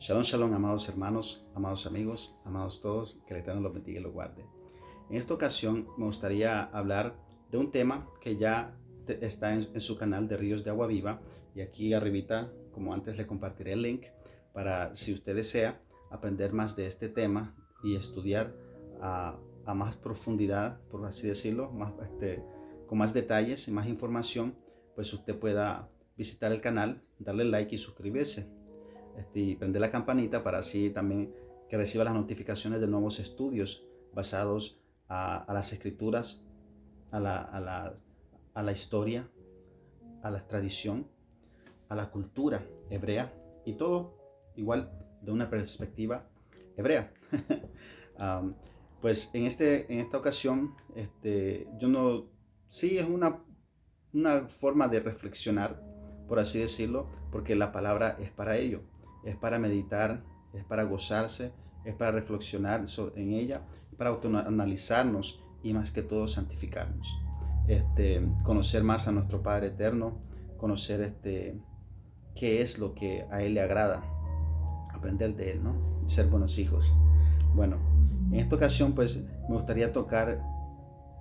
Shalom, shalom, amados hermanos, amados amigos, amados todos, que el Eterno los bendiga y los guarde. En esta ocasión me gustaría hablar de un tema que ya está en su canal de Ríos de Agua Viva, y aquí arribita, como antes, le compartiré el link para, si usted desea aprender más de este tema y estudiar a más profundidad, por así decirlo, con más detalles y más información, pues usted pueda visitar el canal, darle like y suscribirse, y prender la campanita para así también que reciba las notificaciones de nuevos estudios basados a las escrituras, a la historia, a la tradición, a la cultura hebrea, y todo igual de una perspectiva hebrea. um, pues en esta ocasión, yo no, sí es una forma de reflexionar, por así decirlo, porque la palabra es para ello, es para meditar, es para gozarse, es para reflexionar en ella, para autoanalizarnos y más que todo santificarnos. Conocer más a nuestro Padre Eterno, conocer qué es lo que a Él le agrada, aprender de Él, ¿no? Ser buenos hijos. Bueno, en esta ocasión pues me gustaría tocar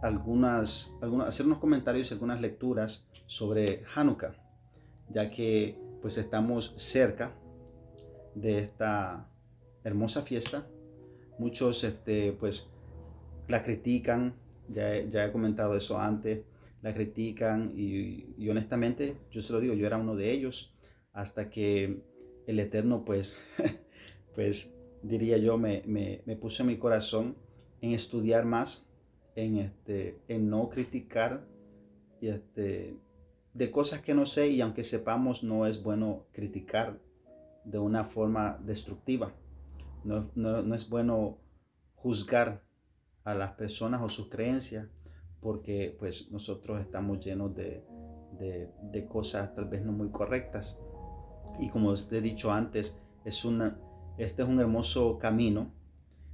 hacer unos comentarios y algunas lecturas sobre Hanukkah, ya que pues estamos cerca de esta hermosa fiesta. Muchos pues la critican, ya he comentado eso antes, la critican y honestamente yo se lo digo, yo era uno de ellos hasta que el Eterno pues, pues diría yo, me puso en mi corazón en estudiar más, en no criticar y de cosas que no sé, y aunque sepamos no es bueno criticar de una forma destructiva. No es bueno juzgar a las personas o sus creencias, porque pues nosotros estamos llenos de cosas tal vez no muy correctas. Y como te he dicho antes, este es un hermoso camino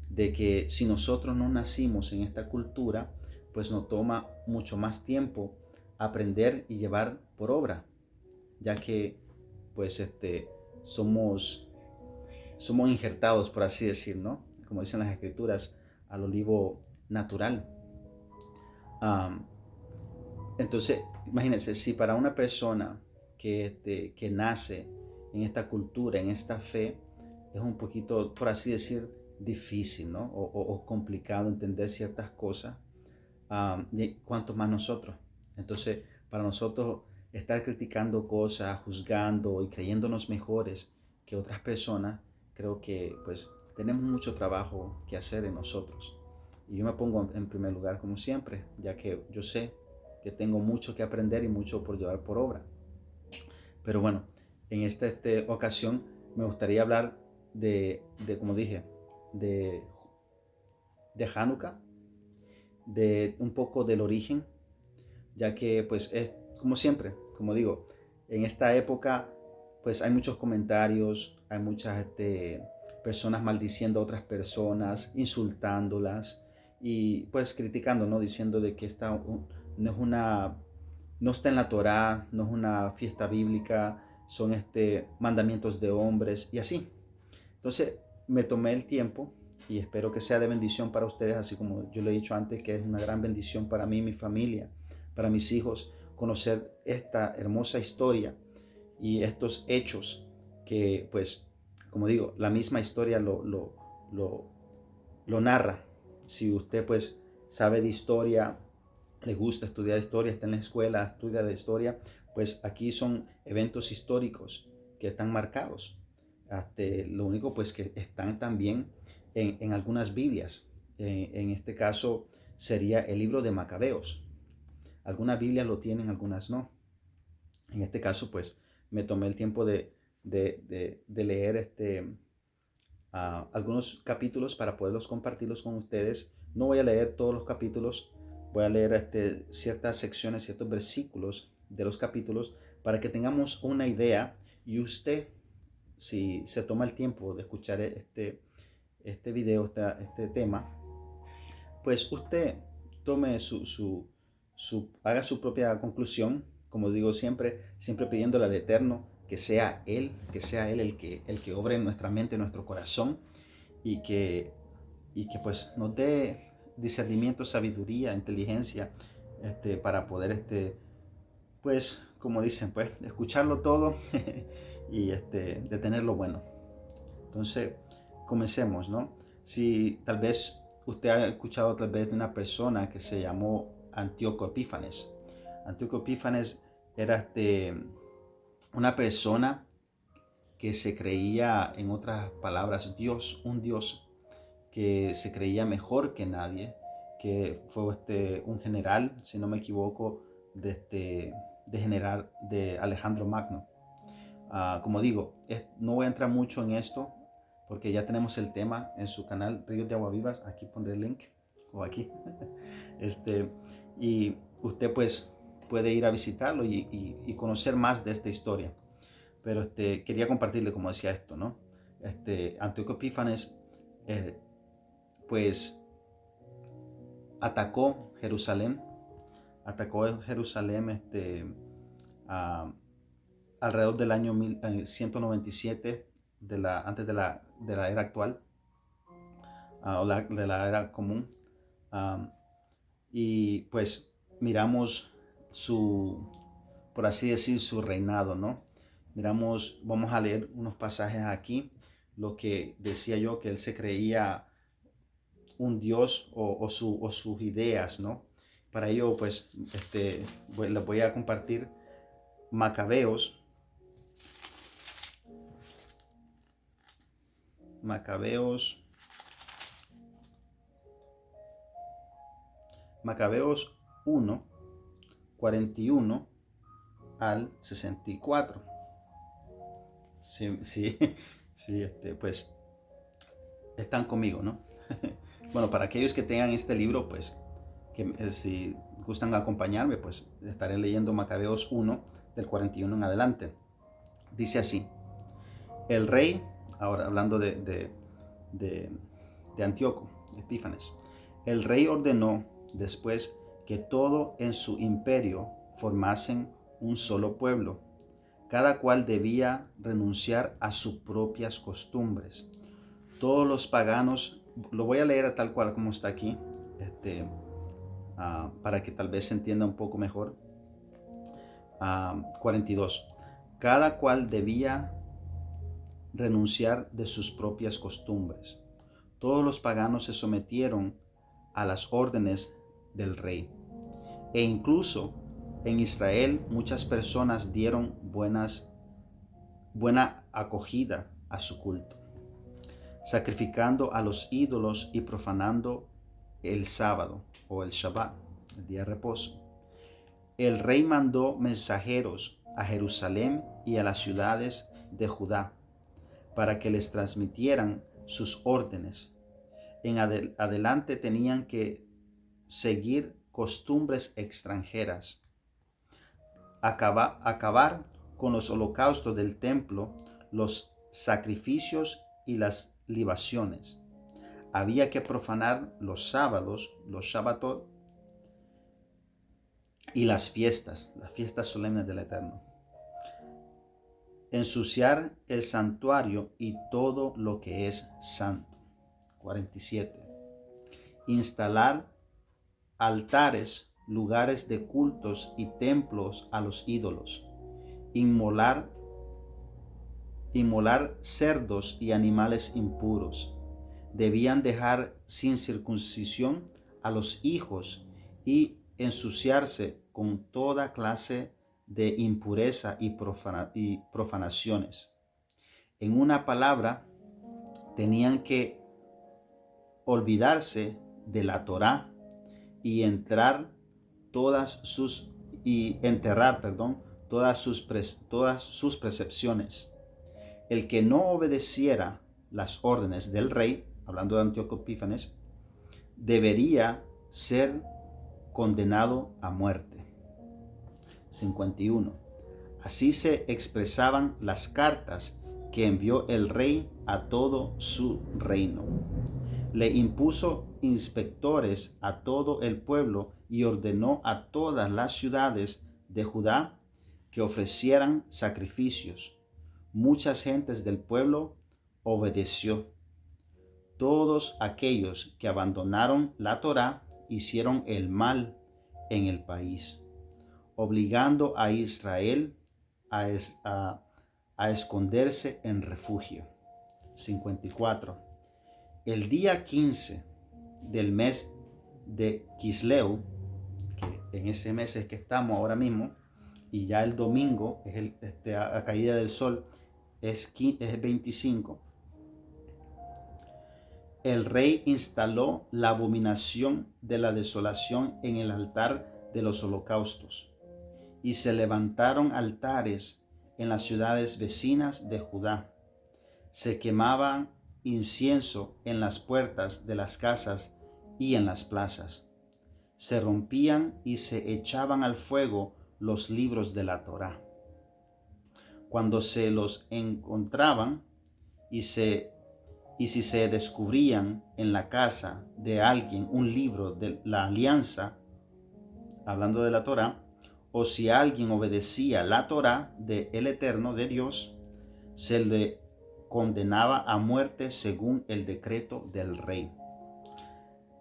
de que si nosotros no nacimos en esta cultura, pues nos toma mucho más tiempo aprender y llevar por obra, ya que pues somos, somos injertados, por así decir, ¿no? Como dicen las escrituras, al olivo natural. Um, entonces, imagínense, si para una persona que nace en esta cultura, en esta fe, es un poquito, por así decir, difícil, ¿no? O complicado entender ciertas cosas, cuanto más nosotros. Entonces, para nosotros estar criticando cosas, juzgando y creyéndonos mejores que otras personas, creo que pues tenemos mucho trabajo que hacer en nosotros. Y yo me pongo en primer lugar como siempre, ya que yo sé que tengo mucho que aprender y mucho por llevar por obra. Pero bueno, en esta ocasión me gustaría hablar como dije, de, de Hanukkah, de un poco del origen, ya que pues es como siempre, como digo, en esta época pues hay muchos comentarios, hay muchas personas maldiciendo a otras personas, insultándolas y pues criticando, ¿no? Diciendo de que no es no está en la Torá, no es una fiesta bíblica, son mandamientos de hombres y así. Entonces me tomé el tiempo y espero que sea de bendición para ustedes, así como yo le he dicho antes, que es una gran bendición para mí y mi familia, para mis hijos, conocer esta hermosa historia y estos hechos que, pues, como digo, la misma historia lo, lo narra. Si usted, pues, sabe de historia, le gusta estudiar historia, está en la escuela, estudia de historia, pues aquí son eventos históricos que están marcados. Lo único pues que están también en algunas Biblias. En este caso sería el libro de Macabeos. Algunas Biblias lo tienen, algunas no. En este caso pues me tomé el tiempo de leer algunos capítulos para poderlos compartirlos con ustedes. No voy a leer todos los capítulos, voy a leer ciertas secciones, ciertos versículos de los capítulos para que tengamos una idea, y usted, si se toma el tiempo de escuchar este video, este tema, pues usted tome haga su propia conclusión, como digo siempre, siempre pidiéndole al Eterno que sea Él el que obre en nuestra mente, en nuestro corazón, y que pues nos dé discernimiento, sabiduría, inteligencia, para poder, pues, como dicen, pues, escucharlo todo y detener lo bueno. Entonces, comencemos, ¿no? Si tal vez usted ha escuchado tal vez de una persona que se llamó Antíoco Epífanes. Antíoco Epífanes era una persona que se creía, en otras palabras, Dios, un Dios, que se creía mejor que nadie, que fue un general, si no me equivoco, de general de Alejandro Magno. Como digo, no voy a entrar mucho en esto porque ya tenemos el tema en su canal Ríos de Agua Vivas. Aquí pondré el link o aquí. Y usted pues puede ir a visitarlo y conocer más de esta historia. Pero quería compartirle, como decía esto, ¿no? Antíoco Epífanes pues atacó Jerusalén alrededor del año 197 antes de la era actual, o de la era común. Y pues miramos por así decir, su reinado, ¿no? Vamos a leer unos pasajes aquí, lo que decía yo, que él se creía un Dios o sus ideas, ¿no? Para ello, pues, les voy a compartir Macabeos 1, 41 al 64. Sí, sí, sí, pues están conmigo, ¿no? Bueno, para aquellos que tengan este libro, pues, si gustan acompañarme, pues estaré leyendo Macabeos 1, del 41 en adelante. Dice así: el rey, ahora hablando de Antíoco Epífanes, el rey ordenó después que todo en su imperio formasen un solo pueblo, cada cual debía renunciar a sus propias costumbres. Todos los paganos, lo voy a leer tal cual como está aquí, para que tal vez se entienda un poco mejor. 42. Cada cual debía renunciar de sus propias costumbres. Todos los paganos se sometieron a las órdenes del rey. E incluso en Israel muchas personas dieron buena acogida a su culto, sacrificando a los ídolos y profanando el sábado o el Shabbat, el día de reposo. El rey mandó mensajeros a Jerusalén y a las ciudades de Judá para que les transmitieran sus órdenes. En adelante tenían que seguir costumbres extranjeras, acabar con los holocaustos del templo, los sacrificios y las libaciones. Había que profanar los sábados, los Shabbatot, y las fiestas solemnes del Eterno. Ensuciar el santuario y todo lo que es santo. 47. Instalar altares, lugares de cultos y templos a los ídolos. Inmolar cerdos y animales impuros. Debían dejar sin circuncisión a los hijos y ensuciarse con toda clase de impureza y profanaciones. En una palabra, tenían que olvidarse de la Torá y enterrar todas sus precepciones. El que no obedeciera las órdenes del rey, hablando de Antíoco Epífanes, debería ser condenado a muerte. 51. Así se expresaban las cartas que envió el rey a todo su reino. Le impuso inspectores a todo el pueblo y ordenó a todas las ciudades de Judá que ofrecieran sacrificios. muchas gentes del pueblo obedeció. Todos aquellos que abandonaron la Torá hicieron el mal en el país, obligando a Israel a esconderse en refugio. 54. El día 15 del mes de Quisleu, que en ese mes es que estamos ahora mismo, y ya el domingo es a caída del sol, es 25. El rey instaló la abominación de la desolación en el altar de los holocaustos, y se levantaron altares en las ciudades vecinas de Judá. Se quemaban incienso en las puertas de las casas y en las plazas. Se rompían y se echaban al fuego los libros de la Torá. Cuando se los encontraban y si se descubrían en la casa de alguien un libro de la alianza, hablando de la Torá, o si alguien obedecía la Torá del Eterno de Dios, se le condenaba a muerte según el decreto del rey.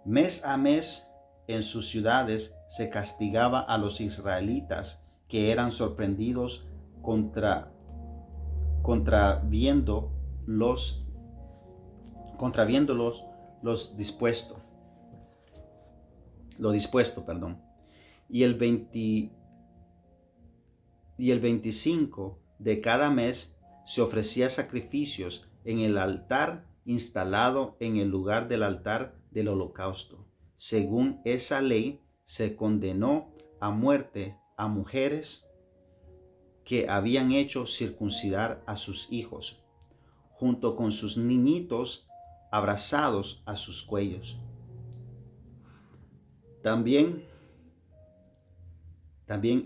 Mes a mes en sus ciudades se castigaba a los israelitas que eran sorprendidos contraviéndolos lo dispuesto, y el 25 de cada mes se ofrecía sacrificios en el altar instalado en el lugar del altar del holocausto. Según esa ley, se condenó a muerte a mujeres que habían hecho circuncidar a sus hijos, junto con sus niñitos abrazados a sus cuellos. También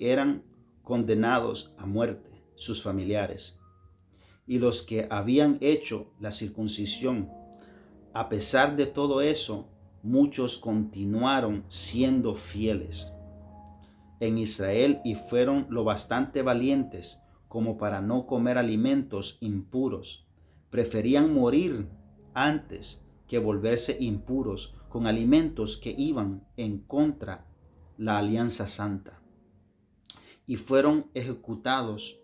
eran condenados a muerte sus familiares y los que habían hecho la circuncisión. A pesar de todo eso, muchos continuaron siendo fieles en Israel y fueron lo bastante valientes como para no comer alimentos impuros. Preferían morir antes que volverse impuros con alimentos que iban en contra la alianza santa. Y fueron ejecutados.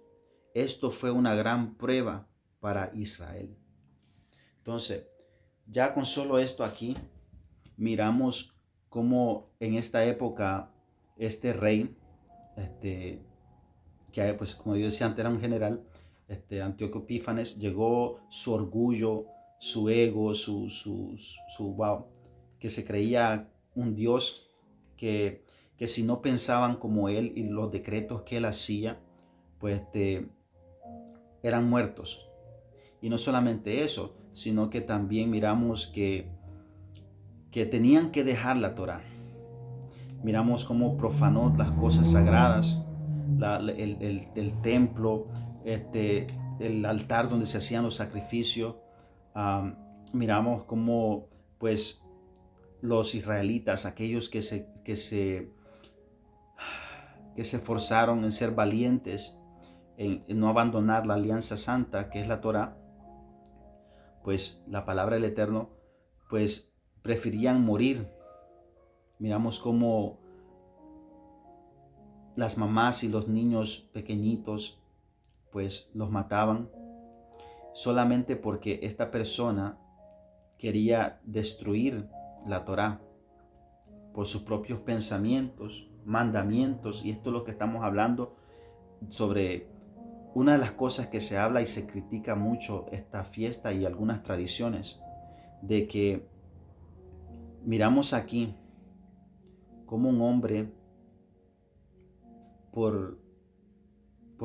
Esto fue una gran prueba para Israel. Entonces, ya con solo esto aquí, miramos cómo en esta época este rey, que pues como yo decía antes era un general, Antíoco Epífanes, llegó su orgullo, su ego, que se creía un dios, que si no pensaban como él y los decretos que él hacía, pues eran muertos. Y no solamente eso, sino que también miramos que tenían que dejar la Torá. Miramos cómo profanó las cosas sagradas, el templo, el altar donde se hacían los sacrificios. Miramos cómo pues los israelitas, aquellos que se esforzaron en ser valientes, en no abandonar la alianza santa que es la Torá, pues la palabra del Eterno, pues preferían morir. Miramos cómo las mamás y los niños pequeñitos pues los mataban solamente porque esta persona quería destruir la Torá por sus propios pensamientos, mandamientos. Y esto es lo que estamos hablando sobre una de las cosas que se habla y se critica mucho esta fiesta y algunas tradiciones, de que miramos aquí como un hombre por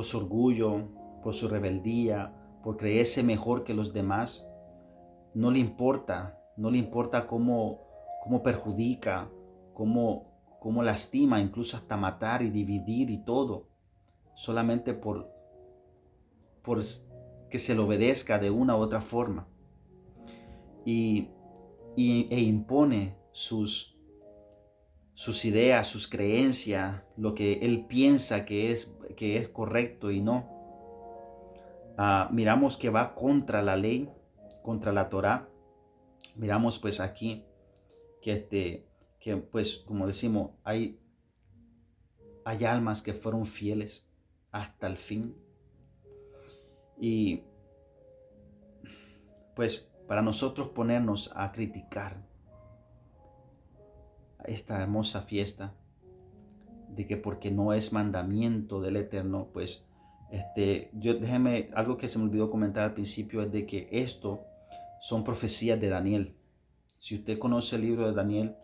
su orgullo, por su rebeldía, por creerse mejor que los demás, no le importa cómo perjudica, cómo lastima, incluso hasta matar y dividir y todo, solamente por que se le obedezca de una u otra forma, e impone sus ideas, sus creencias, lo que él piensa que es correcto y no. miramos que va contra la ley, contra la Torá. Miramos pues aquí que pues como decimos, hay almas que fueron fieles hasta el fin. Y pues para nosotros ponernos a criticar esta hermosa fiesta, de que porque no es mandamiento del Eterno, pues déjeme, algo que se me olvidó comentar al principio es de que esto son profecías de Daniel. Si usted conoce el libro de Daniel,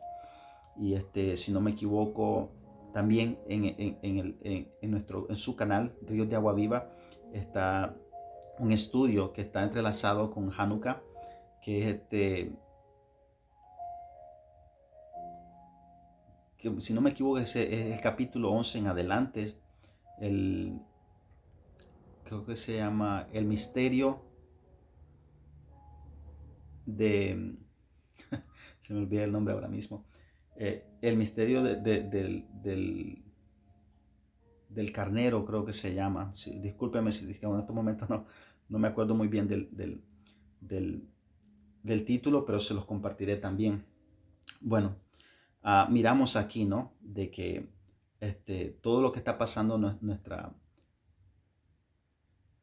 y si no me equivoco, también en su canal, Ríos de Agua Viva, está un estudio que está entrelazado con Hanukkah, que es que si no me equivoco es el capítulo 11 en adelante, creo que se llama El misterio de, se me olvida el nombre ahora mismo, el misterio del carnero, creo que se llama. Sí, discúlpeme si en estos momentos no me acuerdo muy bien del título, pero se los compartiré también. Bueno, miramos aquí, ¿no? De que todo lo que está pasando en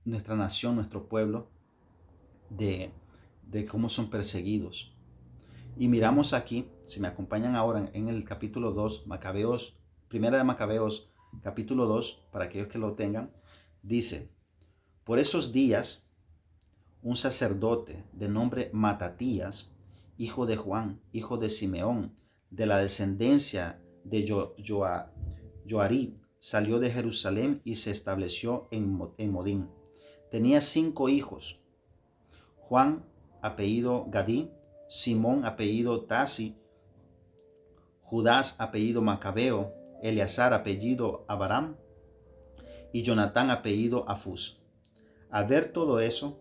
nuestra nación, nuestro pueblo, de cómo son perseguidos. Y miramos aquí, si me acompañan ahora en el capítulo 2, Macabeos, primera de Macabeos, capítulo 2, para aquellos que lo tengan, dice: por esos días, un sacerdote de nombre Matatías, hijo de Juan, hijo de Simeón, de la descendencia de Joarí, salió de Jerusalén y se estableció en Modín. Tenía 5 hijos: Juan, apellido Gadí; Simón, apellido Tasi; Judás, apellido Macabeo; Eleazar, apellido Abaram; y Jonatán, apellido Afús. Al ver todo eso,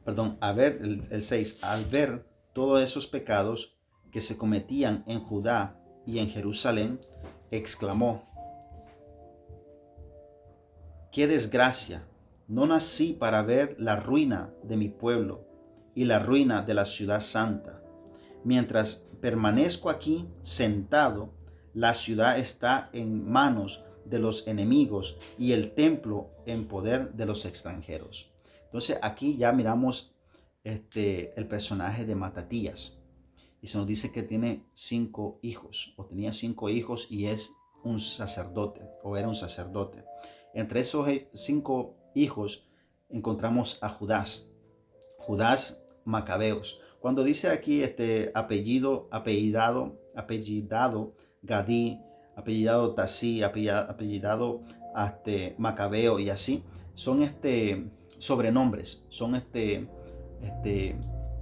el 6, al ver todos esos pecados que se cometían en Judá y en Jerusalén, exclamó: ¡qué desgracia! No nací para ver la ruina de mi pueblo y la ruina de la ciudad santa. Mientras permanezco aquí sentado, la ciudad está en manos de los enemigos y el templo en poder de los extranjeros. Entonces aquí ya miramos el personaje de Matatías, y se nos dice que tiene 5 hijos, o tenía 5 hijos, y es un sacerdote, o era un sacerdote. Entre esos 5 hijos encontramos a Judás Macabeos. Cuando dice aquí apellidado Gadí, apellidado Tasí, apellidado Macabeo y así, son sobrenombres, son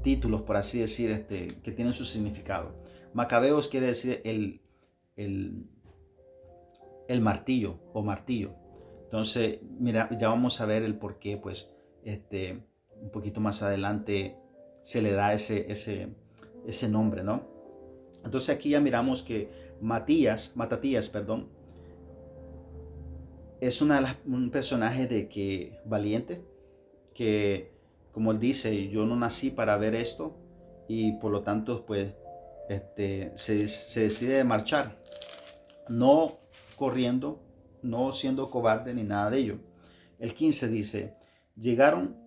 títulos, por así decir, que tienen su significado. Macabeos quiere decir el martillo o martillo. Entonces, mira, ya vamos a ver el por qué, pues, un poquito más adelante se le da ese nombre, ¿no? Entonces aquí ya miramos que Matatías, es un personaje valiente, que como él dice, yo no nací para ver esto, y por lo tanto pues se decide marchar, no corriendo, no siendo cobarde ni nada de ello. El 15 dice: llegaron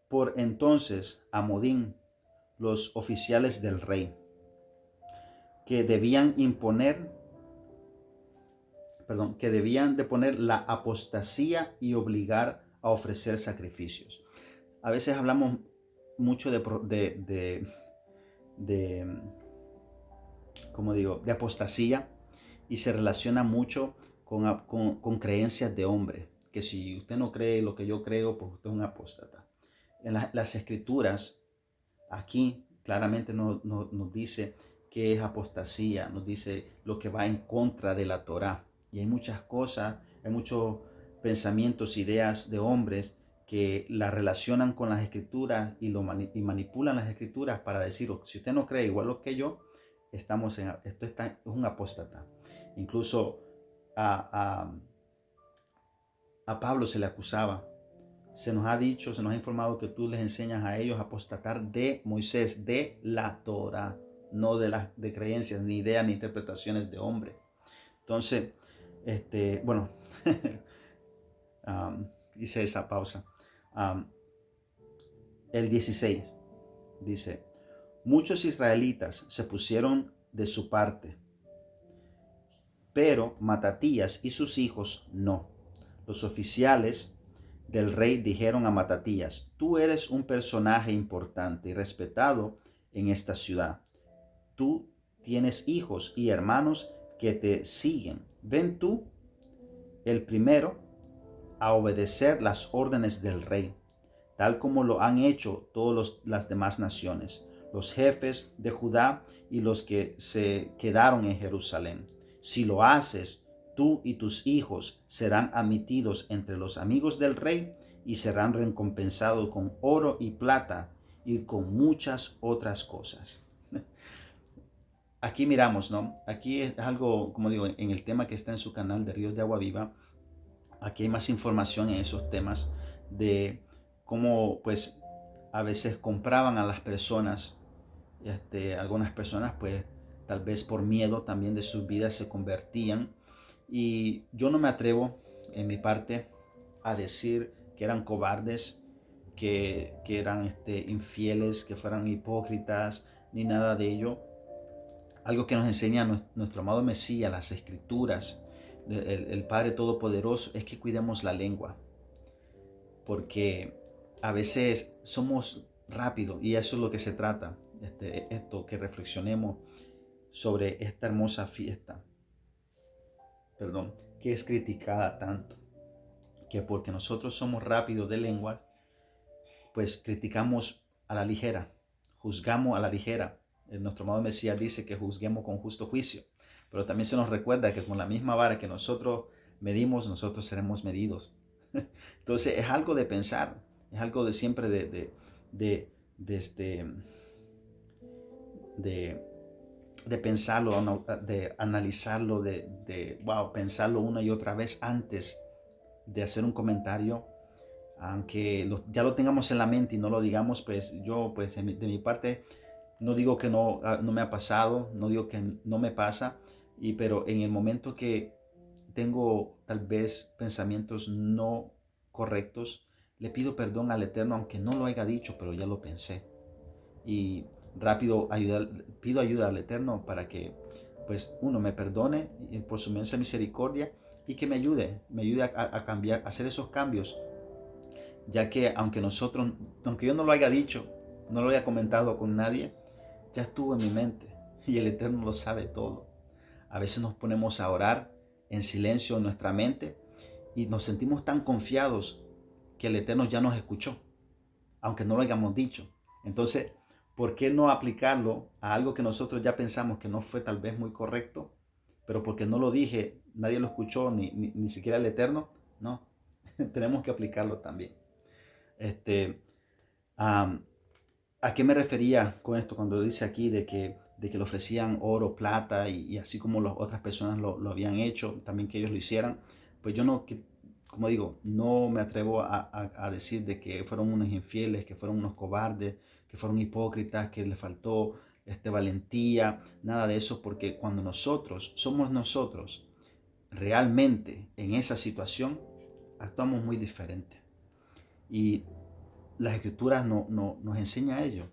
por entonces a Modín los oficiales del rey, que debían de poner la apostasía y obligar a ofrecer sacrificios. A veces hablamos mucho de apostasía, y se relaciona mucho con creencias de hombre, que si usted no cree lo que yo creo, pues usted es un apóstata. En las escrituras, aquí claramente nos dice qué es apostasía, nos dice lo que va en contra de la Torá. Y hay muchas cosas, hay muchos pensamientos, ideas de hombres que la relacionan con las escrituras y manipulan las escrituras para decir: si usted no cree igual que yo, es un apóstata. Incluso a Pablo se le acusaba. Se nos ha dicho, se nos ha informado que tú les enseñas a ellos a apostatar de Moisés, de la Torah, no de creencias, ni ideas, ni interpretaciones de hombre. Entonces, bueno, hice esa pausa. El 16 dice, muchos israelitas se pusieron de su parte, pero Matatías y sus hijos no. Los oficiales del rey dijeron a Matatías, tú eres un personaje importante y respetado en esta ciudad. Tú tienes hijos y hermanos que te siguen. Ven tú el primero a obedecer las órdenes del rey, tal como lo han hecho todas las demás naciones, los jefes de Judá y los que se quedaron en Jerusalén. Si lo haces, tú y tus hijos serán admitidos entre los amigos del rey y serán recompensados con oro y plata y con muchas otras cosas. Aquí miramos, ¿no? Aquí es algo, como digo, en el tema que está en su canal de Ríos de Agua Viva. Aquí hay más información en esos temas de cómo, pues, a veces compraban a las personas. Algunas personas, pues, tal vez por miedo también de sus vidas se convertían. Y yo no me atrevo, en mi parte, a decir que eran cobardes, que eran infieles, que fueran hipócritas, ni nada de ello. Algo que nos enseña nuestro amado Mesías, las Escrituras, el Padre Todopoderoso, es que cuidemos la lengua. Porque a veces somos rápidos y eso es lo que se trata. Esto que reflexionemos sobre esta hermosa fiesta, que es criticada tanto. Que porque nosotros somos rápidos de lengua, pues criticamos a la ligera, juzgamos a la ligera. Nuestro amado Mesías dice que juzguemos con justo juicio, pero también se nos recuerda que con la misma vara que nosotros medimos, nosotros seremos medidos. Entonces es algo de pensar, es algo de siempre de pensarlo, de analizarlo, pensarlo una y otra vez antes de hacer un comentario. Aunque ya lo tengamos en la mente y no lo digamos, pues yo, pues de mi parte, no digo que no me ha pasado, no digo que no me pasa, pero en el momento que tengo tal vez pensamientos no correctos, le pido perdón al Eterno, aunque no lo haya dicho, pero ya lo pensé. Y rápido pido ayuda al Eterno para que, pues, uno me perdone por su inmensa misericordia y que me ayude a cambiar, a hacer esos cambios. Ya que aunque yo no lo haya dicho, no lo haya comentado con nadie, ya estuvo en mi mente y el Eterno lo sabe todo. A veces nos ponemos a orar en silencio en nuestra mente y nos sentimos tan confiados que el Eterno ya nos escuchó, aunque no lo hayamos dicho. Entonces, ¿por qué no aplicarlo a algo que nosotros ya pensamos que no fue tal vez muy correcto, pero porque no lo dije, nadie lo escuchó, ni siquiera el Eterno? No, tenemos que aplicarlo también. ¿A qué me refería con esto cuando dice aquí de que le ofrecían oro, plata y así como las otras personas lo habían hecho, también que ellos lo hicieran? Pues yo no, como digo, no me atrevo a decir de que fueron unos infieles, que fueron unos cobardes, que fueron hipócritas, que les faltó valentía, nada de eso, porque cuando somos nosotros realmente en esa situación, actuamos muy diferente. Y las Escrituras nos enseña ello.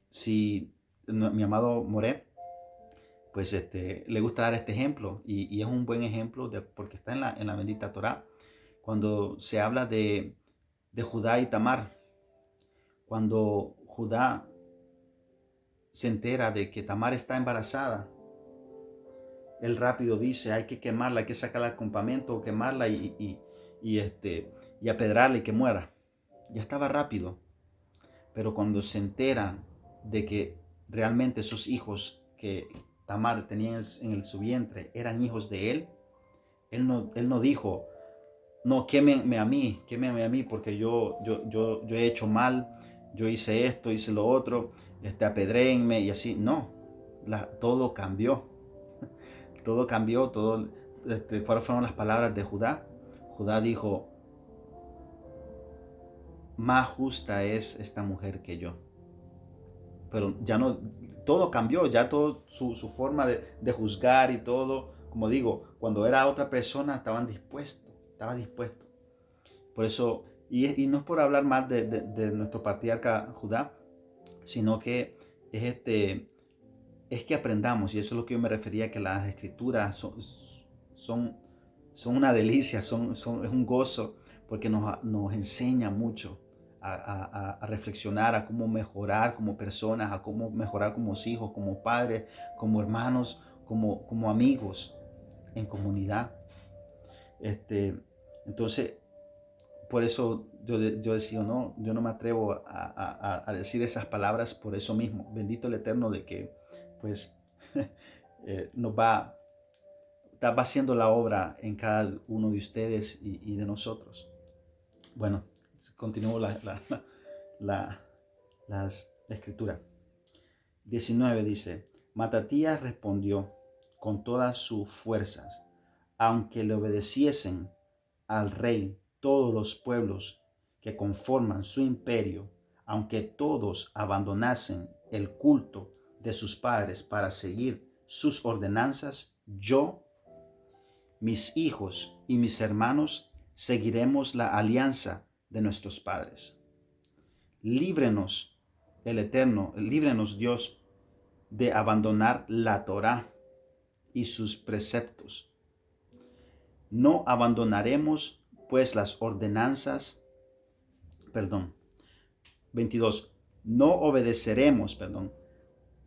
Si mi amado Moré, pues le gusta dar este ejemplo y es un buen ejemplo porque está en la bendita Torá, cuando se habla de Judá y Tamar. Cuando Judá se entera de que Tamar está embarazada, él rápido dice, hay que quemarla, hay que sacarla al campamento, quemarla y apedrarla y que muera. Ya estaba rápido. Pero cuando se enteran de que realmente esos hijos que Tamar tenía en su vientre eran hijos de él no dijo, no, quémenme a mí porque yo he hecho mal, yo hice esto, hice lo otro, apedréenme y así. No, todo cambió. Todo cambió, ¿cuáles fueron las palabras de Judá? Judá dijo, más justa es esta mujer que yo. Pero ya no, todo cambió, ya todo su forma de juzgar y todo, como digo, cuando era otra persona estaba dispuesto. Por eso, y no es por hablar mal de nuestro patriarca Judá, sino que es que aprendamos, y eso es lo que yo me refería, que las escrituras son una delicia, es un gozo, porque nos enseña mucho a reflexionar, a cómo mejorar como personas, a cómo mejorar como hijos, como padres, como hermanos, como amigos, en comunidad. Entonces, por eso yo decía, no, yo no me atrevo a decir esas palabras por eso mismo. Bendito el Eterno de que, pues, va haciendo la obra en cada uno de ustedes y de nosotros. Bueno, continúo la escritura. 19 dice, Matatías respondió con todas sus fuerzas, aunque le obedeciesen al rey todos los pueblos que conforman su imperio, aunque todos abandonasen el culto de sus padres para seguir sus ordenanzas, yo, mis hijos y mis hermanos seguiremos la alianza de nuestros padres. Líbrenos el Eterno, líbrenos Dios de abandonar la Torá y sus preceptos. No abandonaremos pues las ordenanzas, 22, no obedeceremos,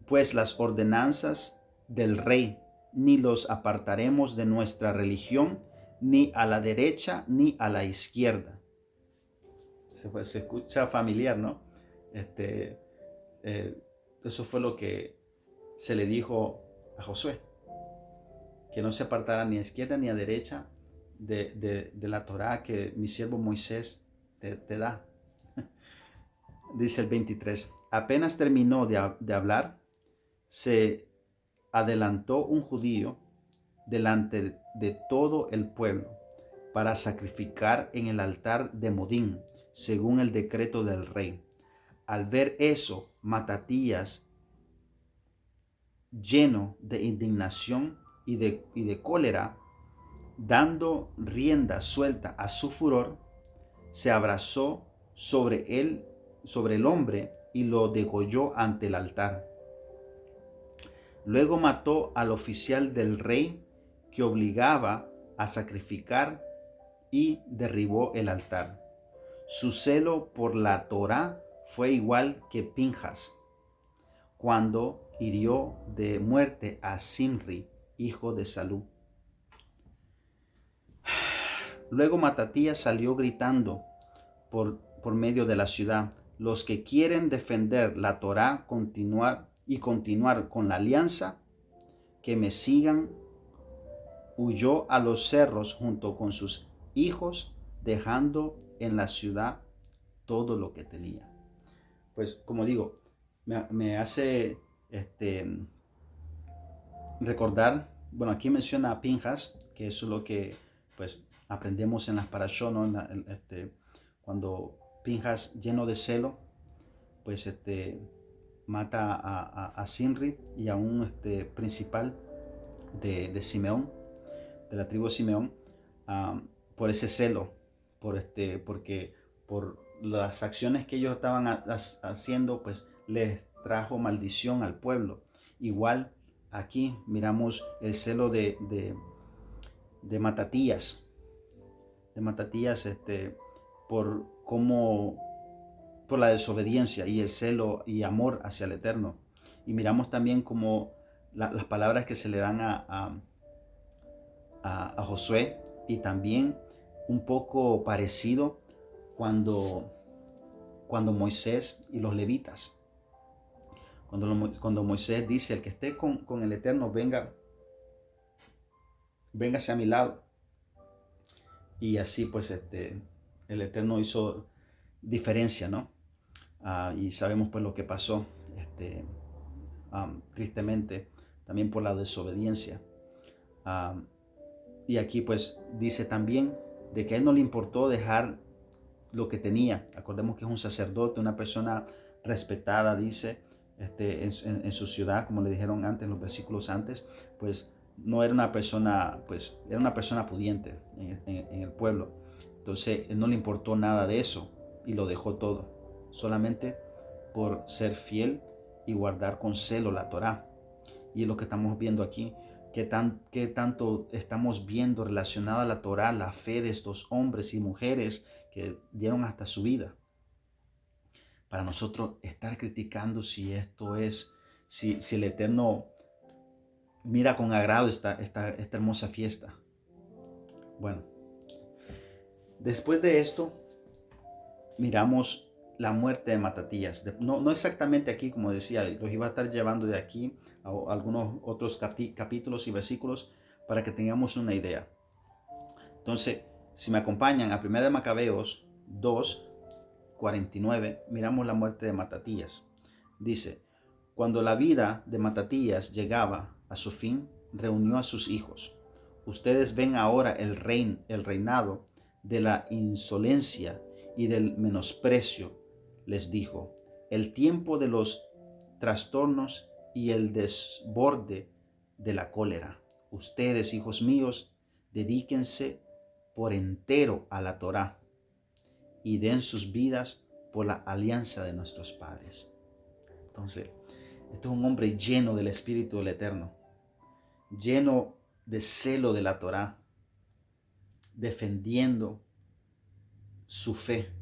pues las ordenanzas del rey, ni los apartaremos de nuestra religión, ni a la derecha ni a la izquierda. Se escucha familiar, ¿no? Eso fue lo que se le dijo a Josué, que no se apartara ni a izquierda ni a derecha de la Torá que mi siervo Moisés te da. Dice el 23, apenas terminó de hablar, se adelantó un judío delante de todo el pueblo para sacrificar en el altar de Modín, según el decreto del rey. Al ver eso, Matatías, lleno de indignación y de cólera, dando rienda suelta a su furor, se abrazó sobre el hombre y lo degolló ante el altar. Luego mató al oficial del rey que obligaba a sacrificar y derribó el altar. Su celo por la Torá fue igual que Pinjas, cuando hirió de muerte a Simri, hijo de Salú. Luego Matatías salió gritando por medio de la ciudad, los que quieren defender la Torá, continuar con la alianza, que me sigan. Huyó a los cerros junto con sus hijos, dejando en la ciudad todo lo que tenía. Pues como digo, me hace recordar, bueno, aquí menciona a Pinjas, que eso es lo que pues aprendemos en las parashot, ¿no? Cuando Pinjas, lleno de celo, pues mata a Simri y a un principal de Simeón, de la tribu de Simeón, por ese celo, porque por las acciones que ellos estaban haciendo, pues les trajo maldición al pueblo. Igual aquí miramos el celo de Matatías, por la desobediencia y el celo y amor hacia el Eterno. Y miramos también como las palabras que se le dan a Josué, y también un poco parecido cuando Moisés y los levitas, cuando Moisés dice, el que esté con el Eterno, véngase a mi lado. Y así pues el Eterno hizo diferencia, ¿no? Y sabemos pues lo que pasó, tristemente, también por la desobediencia. Y aquí pues dice también de que a él no le importó dejar lo que tenía. Acordemos que es un sacerdote, una persona respetada, dice, en su ciudad, como le dijeron antes, en los versículos antes, pues no era una persona, pues era una persona pudiente en el pueblo. Entonces, él no le importó nada de eso y lo dejó todo, solamente por ser fiel y guardar con celo la Torá. Y es lo que estamos viendo aquí, qué tanto estamos viendo relacionado a la Torá, la fe de estos hombres y mujeres que dieron hasta su vida. Para nosotros estar criticando si esto es, si el Eterno mira con agrado esta hermosa fiesta. Bueno, después de esto, miramos la muerte de Matatías. No exactamente aquí, como decía, los iba a estar llevando de aquí a algunos otros capítulos y versículos para que tengamos una idea. Entonces, si me acompañan a 1 de Macabeos 2:49, miramos la muerte de Matatías. Dice, cuando la vida de Matatías llegaba a su fin, reunió a sus hijos. Ustedes ven ahora el reinado de la insolencia y del menosprecio, les dijo, el tiempo de los trastornos y el desborde de la cólera. Ustedes, hijos míos, dedíquense por entero a la Torá y den sus vidas por la alianza de nuestros padres. Entonces, este es un hombre lleno del Espíritu del Eterno, lleno de celo de la Torá, defendiendo su fe,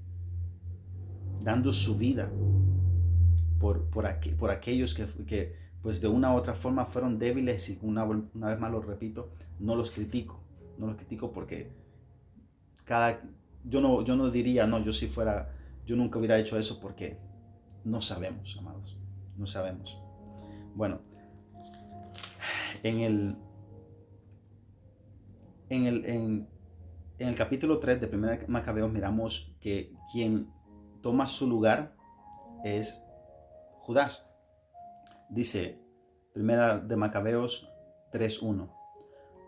dando su vida por aquellos que pues de una u otra forma fueron débiles, y una vez más lo repito, no los critico porque yo no diría, no, yo nunca hubiera hecho eso, porque no sabemos, amados, no sabemos. Bueno, en el capítulo 3 de 1 Macabeos miramos que quien toma su lugar es Judás. Dice 1 de Macabeos 3:1.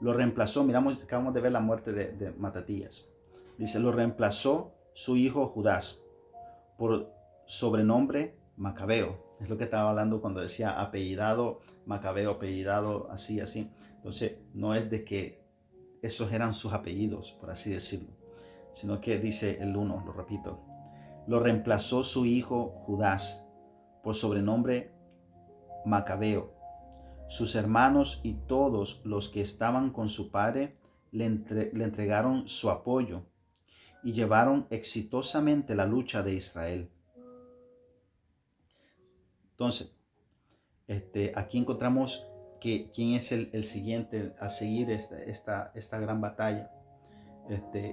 Lo reemplazó, acabamos de ver la muerte de Matatías. Dice, lo reemplazó su hijo Judás por sobrenombre Macabeo. Es lo que estaba hablando cuando decía apellidado Macabeo, apellidado así. Entonces, no es de que esos eran sus apellidos, por así decirlo, sino que dice el 1, lo repito. Lo reemplazó su hijo Judás por sobrenombre Macabeo. Sus hermanos y todos los que estaban con su padre le entregaron su apoyo y llevaron exitosamente la lucha de Israel. Entonces, aquí encontramos que quién es el siguiente a seguir esta gran batalla,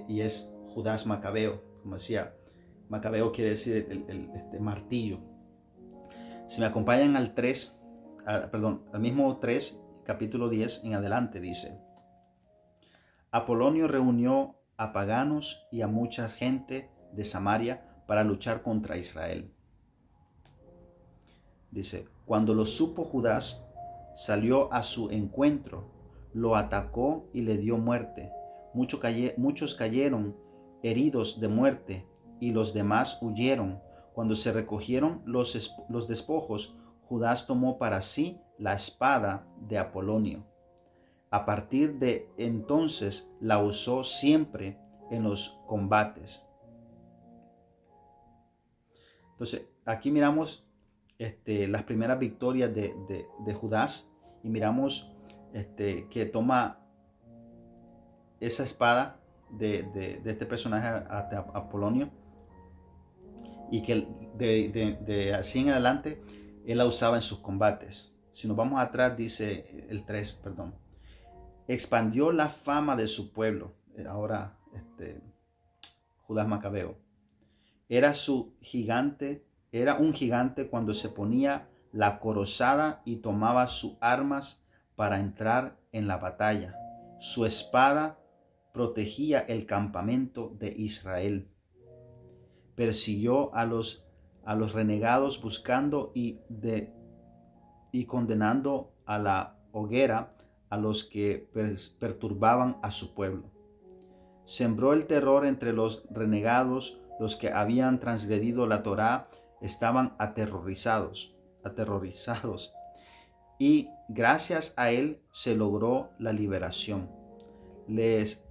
y es Judás Macabeo. Como decía, Macabeo quiere decir el martillo. Si me acompañan al mismo 3, capítulo 10 en adelante, dice, Apolonio reunió a paganos y a mucha gente de Samaria para luchar contra Israel. Dice, cuando lo supo Judás, salió a su encuentro, lo atacó y le dio muerte. Muchos cayeron heridos de muerte y los demás huyeron. Cuando se recogieron los despojos, Judás tomó para sí la espada de Apolonio. A partir de entonces la usó siempre en los combates. Entonces, aquí miramos las primeras victorias de Judás, y miramos que toma esa espada de este personaje Apolonio, y que de así en adelante él la usaba en sus combates. Si nos vamos atrás, dice el 3, expandió la fama de su pueblo. Ahora Judás Macabeo era un gigante cuando se ponía la corazada y tomaba sus armas para entrar en la batalla. Su espada protegía el campamento de Israel. Persiguió a los renegados, buscando y condenando a la hoguera a los que perturbaban a su pueblo. Sembró el terror entre los renegados, los que habían transgredido la Torá estaban aterrorizados, y gracias a él se logró la liberación. Les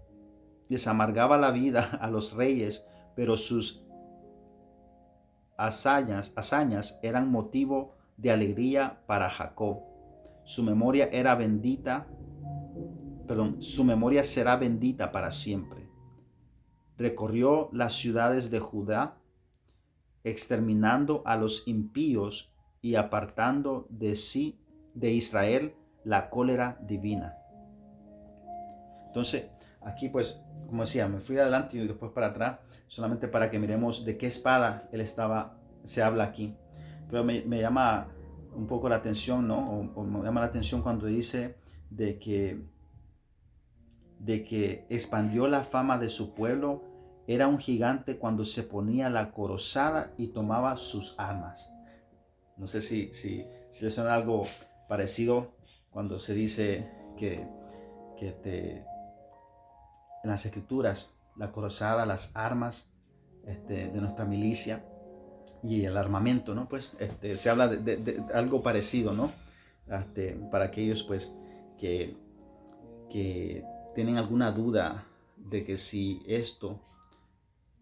amargaba la vida a los reyes, pero sus hazañas eran motivo de alegría para Jacob. Su memoria será bendita para siempre. Recorrió las ciudades de Judá, exterminando a los impíos y apartando de Israel la cólera divina. Entonces, aquí pues, como decía, me fui adelante y después para atrás, solamente para que miremos de qué espada se habla aquí. Pero me llama un poco la atención, ¿no? O me llama la atención cuando dice de que expandió la fama de su pueblo. Era un gigante cuando se ponía la corazada y tomaba sus armas. No sé si le suena algo parecido cuando se dice que en las escrituras, la corazada, las armas de nuestra milicia y el armamento, ¿no? Pues se habla de algo parecido, ¿no? Para aquellos pues que tienen alguna duda de que si esto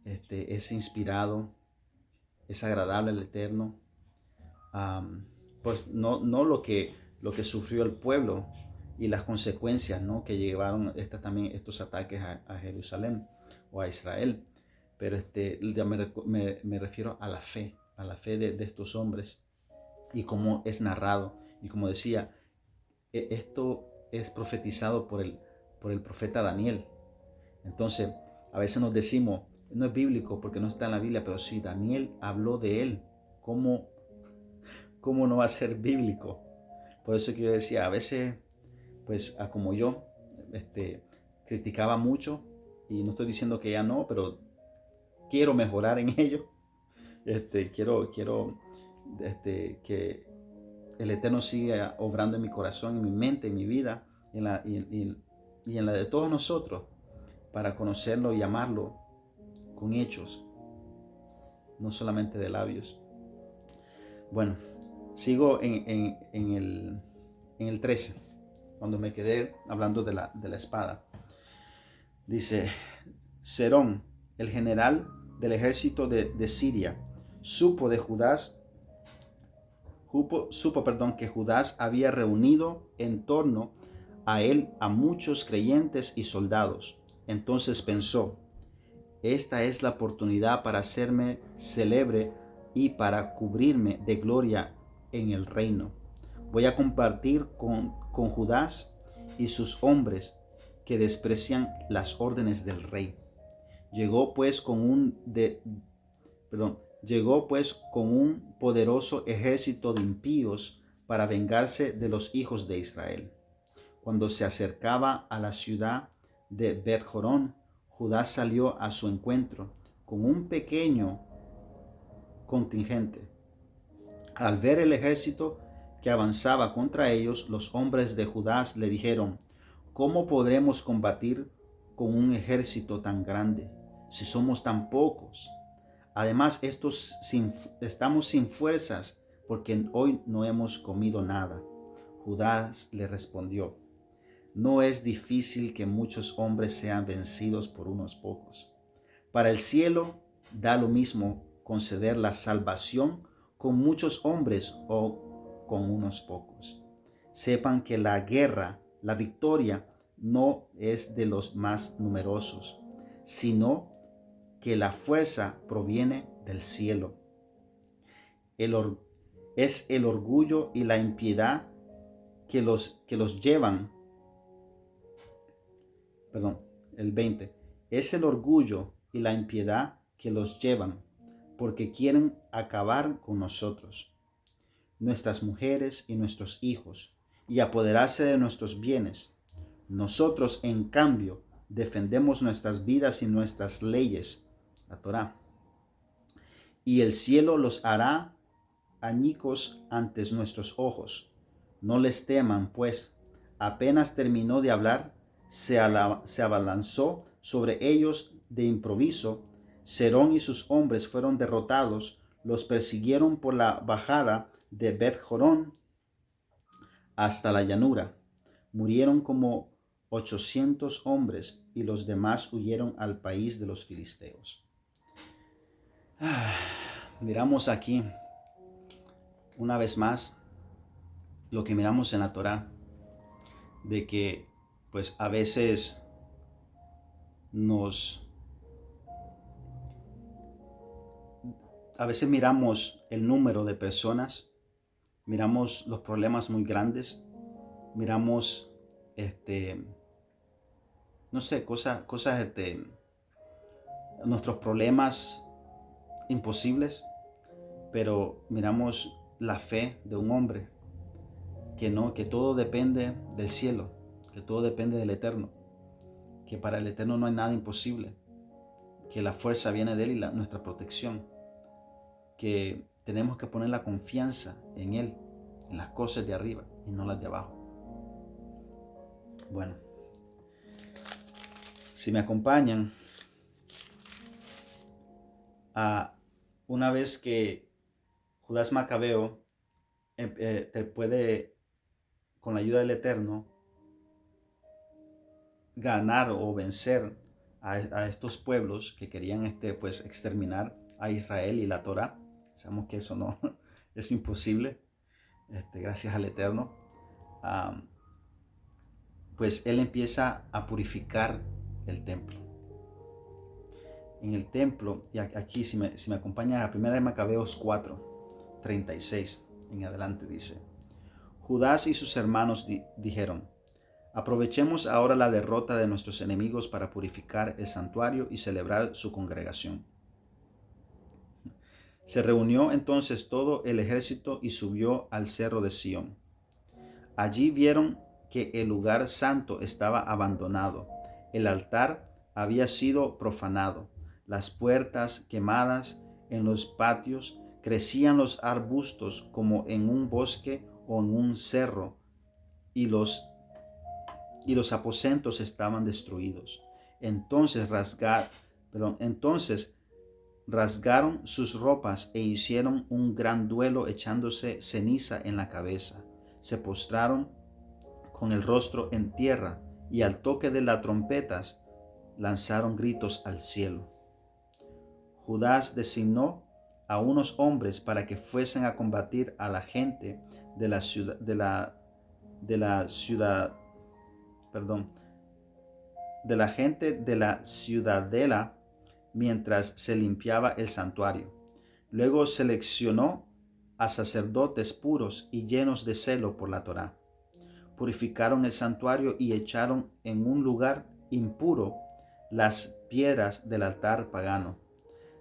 es inspirado, es agradable al Eterno, pues no lo que sufrió el pueblo y las consecuencias, ¿no? Que llevaron también estos ataques a Jerusalén o a Israel, pero ya me refiero a la fe de estos hombres y cómo es narrado. Y como decía, esto es profetizado por el profeta Daniel. Entonces, a veces nos decimos, no es bíblico porque no está en la Biblia, pero sí, Daniel habló de él. ¿Cómo no va a ser bíblico? Por eso que yo decía, a veces, pues, como yo, criticaba mucho, y no estoy diciendo que ya no, pero quiero mejorar en ello. Quiero que el Eterno siga obrando en mi corazón, en mi mente, en mi vida, y en la de todos nosotros, para conocerlo y amarlo con hechos, no solamente de labios. Bueno, sigo en el 13, cuando me quedé hablando de la espada. Dice, Serón, el general del ejército de Siria, supo que Judá había reunido en torno a él a muchos creyentes y soldados. Entonces pensó, esta es la oportunidad para hacerme célebre y para cubrirme de gloria en el reino. Voy a compartir con Judá y sus hombres que desprecian las órdenes del rey. Llegó pues con un poderoso ejército de impíos para vengarse de los hijos de Israel. Cuando se acercaba a la ciudad de Bet-Jorón, Judá salió a su encuentro con un pequeño contingente. Al ver el ejército que avanzaba contra ellos, los hombres de Judá le dijeron, ¿cómo podremos combatir con un ejército tan grande si somos tan pocos? Además, estamos sin fuerzas porque hoy no hemos comido nada. Judá le respondió, no es difícil que muchos hombres sean vencidos por unos pocos. Para el cielo da lo mismo conceder la salvación con muchos hombres o con unos pocos. Sepan que la victoria no es de los más numerosos, sino que la fuerza proviene del cielo. Es el orgullo y la impiedad que los llevan. El 20. Es el orgullo y la impiedad que los llevan, porque quieren acabar con nosotros, nuestras mujeres y nuestros hijos, y apoderarse de nuestros bienes. Nosotros, en cambio, defendemos nuestras vidas y nuestras leyes, la Torá. Y el cielo los hará añicos ante nuestros ojos. No les teman, pues, Apenas terminó de hablar, se abalanzó sobre ellos de improviso. Serón y sus hombres fueron derrotados. Los persiguieron por la bajada de Bet-Jorón hasta la llanura. Murieron como 800 hombres y los demás huyeron al país de los filisteos. Miramos aquí una vez más lo que miramos en la Torá, de que pues a veces miramos el número de personas, miramos los problemas muy grandes, miramos no sé, cosas nuestros problemas imposibles, pero miramos la fe de un hombre que todo depende del cielo, que todo depende del Eterno, que para el Eterno no hay nada imposible, que la fuerza viene de Él y nuestra protección, que tenemos que poner la confianza en Él, en las cosas de arriba y no las de abajo. Bueno, si me acompañan una vez que Judas Macabeo te puede, con la ayuda del Eterno, ganar o vencer a estos pueblos que querían pues exterminar a Israel y la Torá. Sabemos que eso no es imposible, gracias al Eterno. Pues Él empieza a purificar el templo. En el templo, y aquí si me acompaña a 1 Macabeos 4, 36 en adelante, dice: Judás y sus hermanos dijeron: aprovechemos ahora la derrota de nuestros enemigos para purificar el santuario y celebrar su congregación. Se reunió entonces todo el ejército y subió al cerro de Sión. Allí vieron que el lugar santo estaba abandonado, el altar había sido profanado, las puertas quemadas, en los patios crecían los arbustos como en un bosque o en un cerro, y los aposentos estaban destruidos. Entonces rasgaron sus ropas e hicieron un gran duelo echándose ceniza en la cabeza. Se postraron con el rostro en tierra y al toque de las trompetas lanzaron gritos al cielo. Judás designó a unos hombres para que fuesen a combatir a la gente de la ciudadela mientras se limpiaba el santuario. Luego seleccionó a sacerdotes puros y llenos de celo por la Torá. Purificaron el santuario y echaron en un lugar impuro las piedras del altar pagano.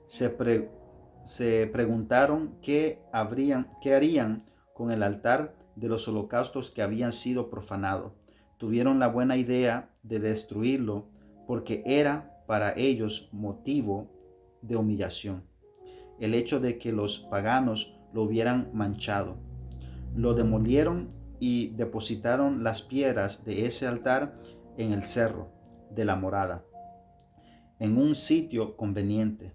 Se preguntaron qué harían con el altar de los holocaustos que habían sido profanados. Tuvieron la buena idea de destruirlo porque era para ellos motivo de humillación el hecho de que los paganos lo hubieran manchado. Lo demolieron y depositaron las piedras de ese altar en el cerro de la morada, en un sitio conveniente,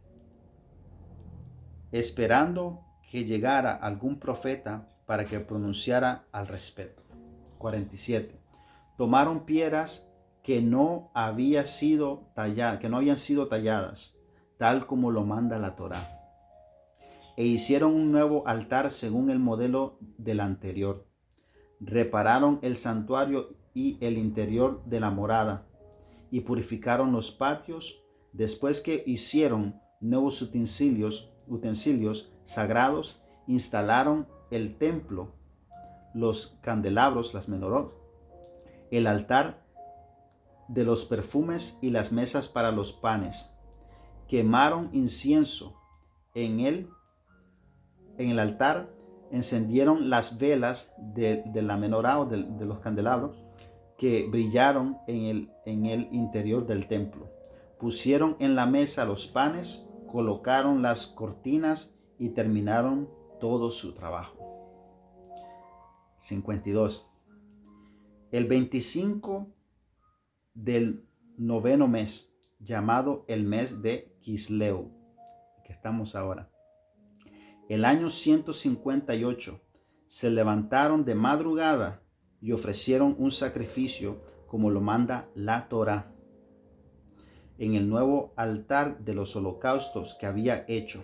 esperando que llegara algún profeta para que pronunciara al respecto. 47. Tomaron piedras que no habían sido talladas, tal como lo manda la Torá, e hicieron un nuevo altar según el modelo del anterior. Repararon el santuario y el interior de la morada, y purificaron los patios. Después que hicieron nuevos utensilios sagrados, instalaron el templo, los candelabros, las menorot, el altar de los perfumes y las mesas para los panes. Quemaron incienso en el altar, encendieron las velas de la menorá o de los candelabros que brillaron en el interior del templo. Pusieron en la mesa los panes, colocaron las cortinas y terminaron todo su trabajo. 52. El 25 del noveno mes, llamado el mes de Quisleu, que estamos ahora. El año 158 se levantaron de madrugada y ofrecieron un sacrificio como lo manda la Torá, en el nuevo altar de los holocaustos que había hecho.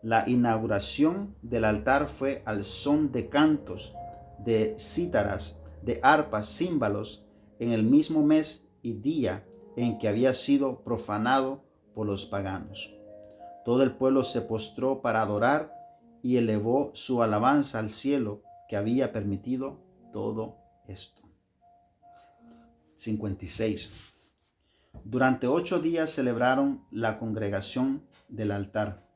La inauguración del altar fue al son de cantos, de cítaras, de arpas, címbalos, en el mismo mes y día en que había sido profanado por los paganos. Todo el pueblo se postró para adorar y elevó su alabanza al cielo que había permitido todo esto. 56. Durante 8 días celebraron la congregación del altar.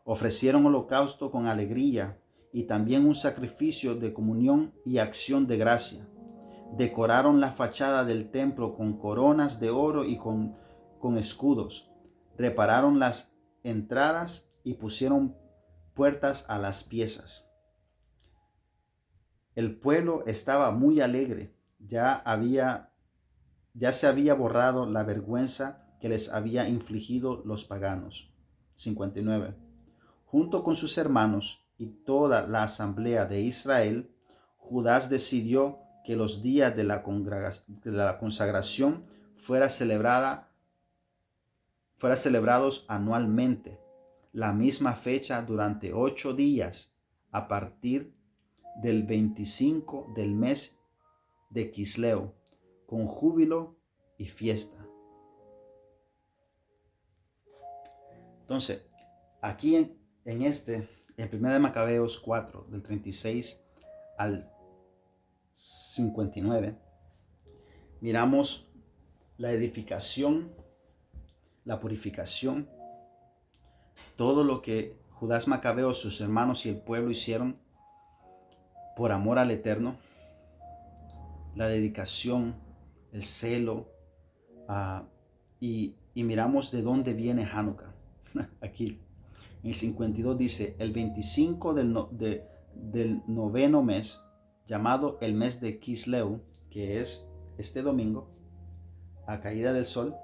Ofrecieron holocausto con alegría y también un sacrificio de comunión y acción de gracia. Decoraron la fachada del templo con coronas de oro y con escudos. Repararon las entradas y pusieron puertas a las piezas. El pueblo estaba muy alegre. Ya se había borrado la vergüenza que les había infligido los paganos. 59. Junto con sus hermanos y toda la asamblea de Israel, Judá decidió que los días de la consagración fueran celebrados anualmente, la misma fecha durante 8 días, a partir del 25 del mes de Quisleu, con júbilo y fiesta. Entonces, aquí en 1 de Macabeos 4, del 36 al 59, miramos la edificación, la purificación, todo lo que Judás Macabeo, sus hermanos y el pueblo hicieron por amor al Eterno, la dedicación, el celo, y miramos de dónde viene Hanukkah. Aquí, en el 52 dice, el 25 del noveno mes, llamado el mes de Quisleu, que es este domingo, a caída del sol,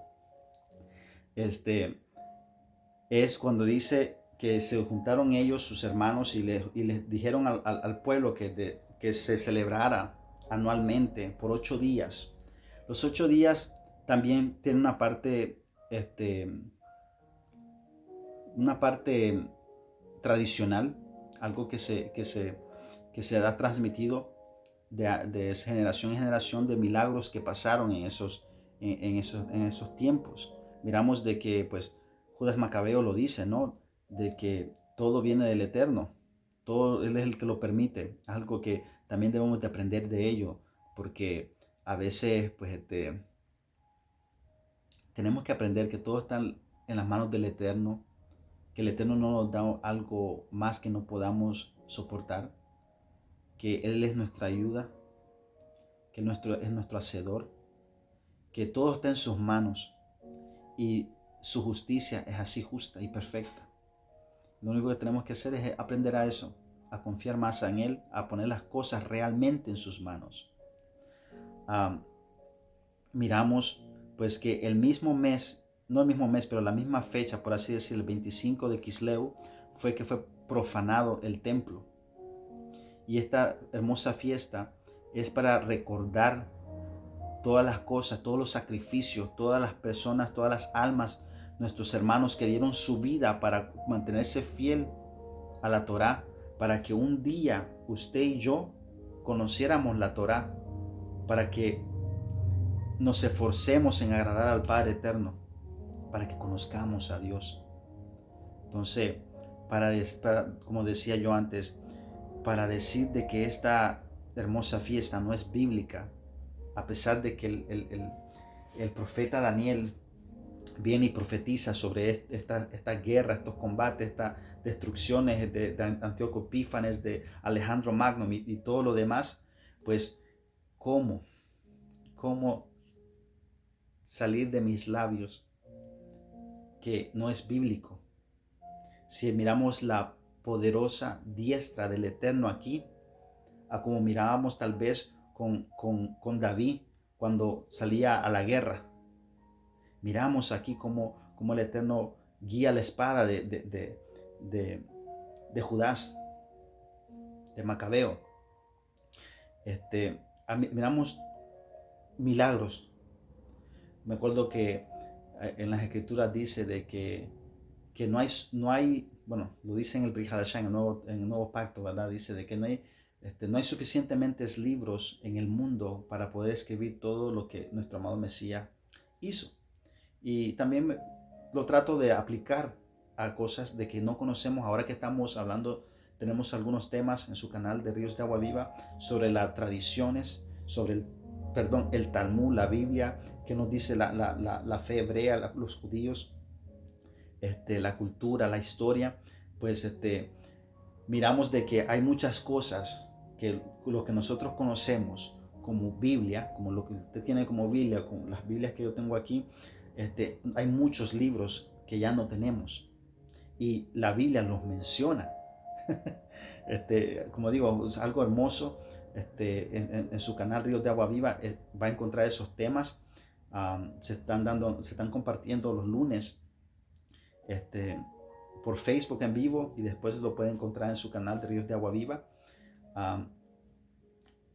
es cuando dice que se juntaron ellos, sus hermanos, y les dijeron al pueblo que se celebrara anualmente por 8 días. Los 8 días también tienen una parte tradicional, algo que se ha transmitido de generación en generación, de milagros que pasaron en esos tiempos. Miramos de que pues Judas Macabeo lo dice, ¿no? De que todo viene del Eterno, todo Él es el que lo permite, algo que también debemos de aprender de ello, porque a veces pues tenemos que aprender que todo está en las manos del Eterno, que el Eterno no nos da algo más que no podamos soportar, que Él es nuestra ayuda, que es nuestro hacedor, que todo está en sus manos y su justicia es así justa y perfecta. Lo único que tenemos que hacer es aprender a eso, a confiar más en Él, a poner las cosas realmente en sus manos. Miramos pues que el mismo mes, no el mismo mes, pero la misma fecha, por así decir, el 25 de Quisleu, fue que fue profanado el templo. Y esta hermosa fiesta es para recordar todas las cosas, todos los sacrificios, todas las personas, todas las almas, nuestros hermanos que dieron su vida para mantenerse fiel a la Torá, para que un día usted y yo conociéramos la Torá, para que nos esforcemos en agradar al Padre Eterno, para que conozcamos a Dios. Entonces, como decía yo antes, para decir de que esta hermosa fiesta no es bíblica, a pesar de que el profeta Daniel viene y profetiza sobre esta guerra, estos combates, estas destrucciones de Antíoco Epífanes, de Alejandro Magno y todo lo demás, pues ¿cómo salir de mis labios que no es bíblico? Si miramos la poderosa diestra del Eterno aquí, a como mirábamos tal vez con David cuando salía a la guerra. Miramos aquí cómo el Eterno guía la espada de Judas, de Macabeo. Miramos milagros. Me acuerdo que en las escrituras dice de que no hay, bueno, lo dice en el Brit Hadashah, en el nuevo pacto, ¿verdad? Dice de que no hay suficientes libros en el mundo para poder escribir todo lo que nuestro amado Mesías hizo. Y también lo trato de aplicar a cosas de que no conocemos. Ahora que estamos hablando, tenemos algunos temas en su canal de Ríos de Agua Viva sobre las tradiciones, sobre el Talmud, la Biblia, que nos dice la fe hebrea, los judíos, la cultura, la historia. Pues miramos de que hay muchas cosas que lo que nosotros conocemos como Biblia, como lo que usted tiene como Biblia, como las Biblias que yo tengo aquí, hay muchos libros que ya no tenemos y la Biblia los menciona. Como digo, es algo hermoso. En su canal Ríos de Agua Viva va a encontrar esos temas. Se están compartiendo los lunes por Facebook en vivo, y después lo pueden encontrar en su canal de Ríos de Agua Viva,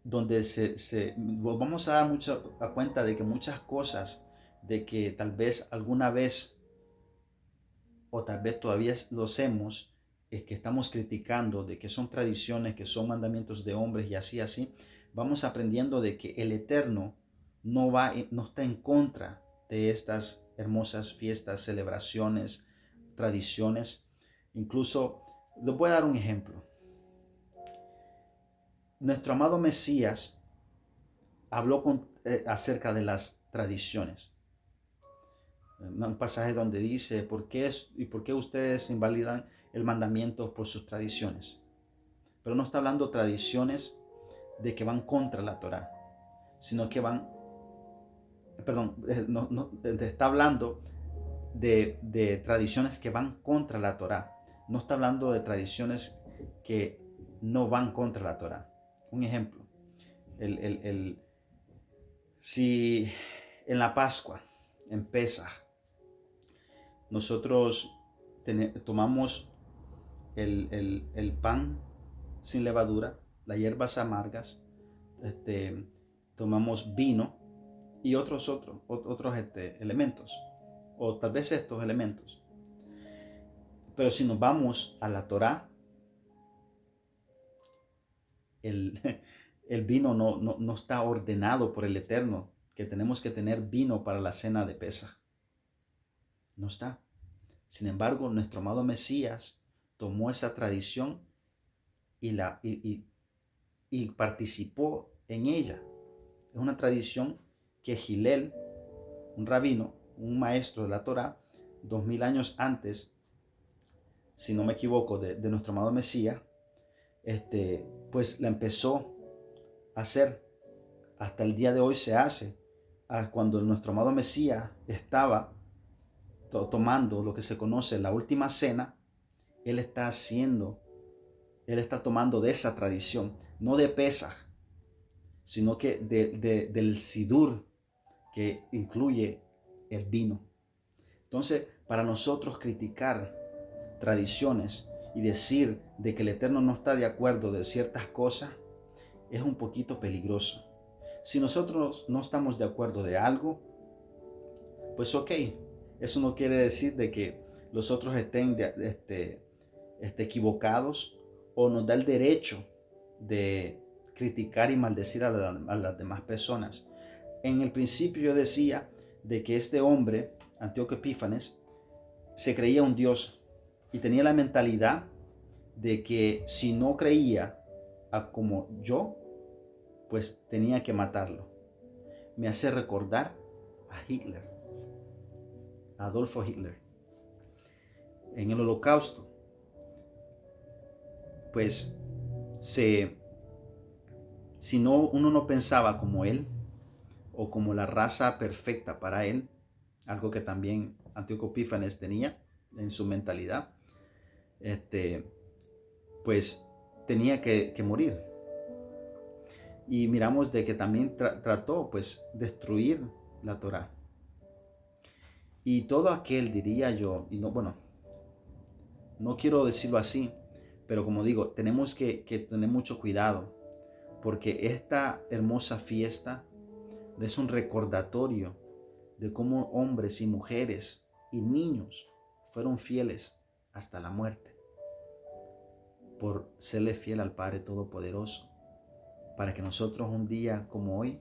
donde vamos a dar mucho a cuenta de que muchas cosas de que tal vez alguna vez o tal vez todavía lo hacemos, es que estamos criticando de que son tradiciones, que son mandamientos de hombres y así, vamos aprendiendo de que el Eterno no está en contra de estas hermosas fiestas, celebraciones, tradiciones. Incluso les voy a dar un ejemplo. Nuestro amado Mesías habló acerca de las tradiciones. Un pasaje donde dice, ¿por qué ustedes invalidan el mandamiento por sus tradiciones? Pero no está hablando tradiciones de que van contra la Torá, sino que está hablando de tradiciones que van contra la Torá. No está hablando de tradiciones que no van contra la Torá. Un ejemplo, si en la Pascua, en Pesaj, nosotros tomamos el pan sin levadura, las hierbas amargas, tomamos vino y otros elementos, o tal vez estos elementos. Pero si nos vamos a la Torá, el vino no está ordenado por el Eterno, que tenemos que tener vino para la cena de Pesaj. No está. Sin embargo, nuestro amado Mesías tomó esa tradición y participó en ella. Es una tradición que Hillel, un rabino, un maestro de la Torá, 2000 años antes, si no me equivoco, de nuestro amado Mesías, pues la empezó a hacer. Hasta el día de hoy se hace. Cuando nuestro amado Mesías estaba tomando lo que se conoce la última cena, él está tomando de esa tradición, no de Pesaj, sino que del Sidur, que incluye el vino. Entonces, para nosotros criticar tradiciones y decir de que el Eterno no está de acuerdo de ciertas cosas, es un poquito peligroso. Si nosotros no estamos de acuerdo de algo, pues ok, eso no quiere decir de que los otros estén equivocados, o nos da el derecho de criticar y maldecir a las demás personas. En el principio yo decía de que este hombre, Antíoco Epífanes, se creía un dios y tenía la mentalidad de que si no creía como yo, pues tenía que matarlo. Me hace recordar a Hitler, a Adolfo Hitler. En el Holocausto, pues si uno no pensaba como él, o como la raza perfecta para él, algo que también Antíoco Epífanes tenía en su mentalidad, pues tenía que morir. Y miramos de que también trató pues destruir la Torá. Y todo aquel, diría yo, y no, bueno, no quiero decirlo así, pero como digo, tenemos que tener mucho cuidado, porque esta hermosa fiesta es un recordatorio de cómo hombres y mujeres y niños fueron fieles hasta la muerte, por serle fiel al Padre Todopoderoso, para que nosotros un día como hoy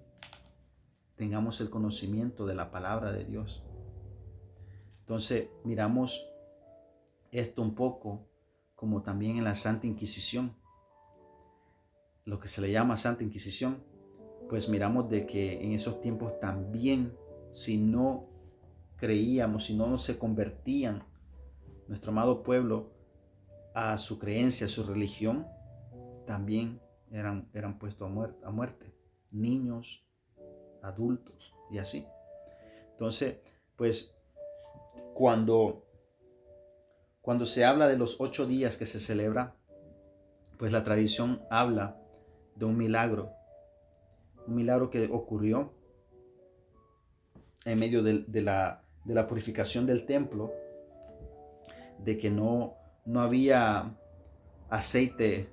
tengamos el conocimiento de la palabra de Dios. Entonces miramos esto un poco como también en la Santa Inquisición, lo que se le llama Santa Inquisición, pues miramos de que en esos tiempos también, si no creíamos, si no nos se convertían nuestro amado pueblo a su creencia, a su religión, también eran puestos a muerte, niños, adultos y así. Entonces, pues cuando se habla de los 8 días que se celebra, pues la tradición habla de un milagro que ocurrió en medio de la purificación del templo, de que no había aceite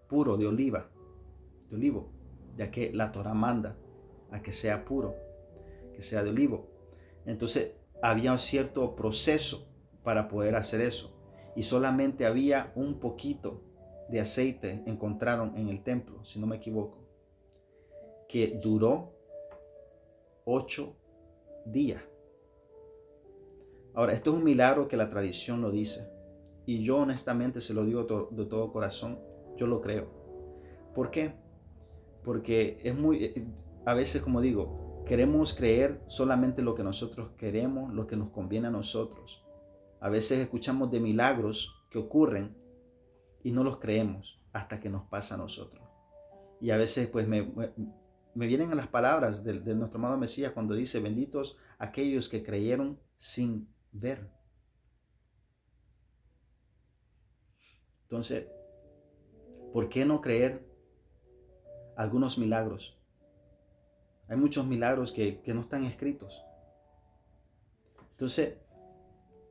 puro de olivo, ya que la Torá manda a que sea puro, que sea de olivo. Entonces había un cierto proceso para poder hacer eso, y solamente había un poquito de aceite, encontraron en el templo, si no me equivoco, que duró 8 días. Ahora, esto es un milagro que la tradición lo dice, y yo honestamente se lo digo de todo corazón, yo lo creo. ¿Por qué? Porque a veces, como digo, queremos creer solamente lo que nosotros queremos, lo que nos conviene a nosotros. A veces escuchamos de milagros que ocurren y no los creemos hasta que nos pasa a nosotros. Y a veces pues me vienen a las palabras de nuestro amado Mesías cuando dice: benditos aquellos que creyeron sin ver. Entonces, ¿por qué no creer algunos milagros? Hay muchos milagros que no están escritos. Entonces,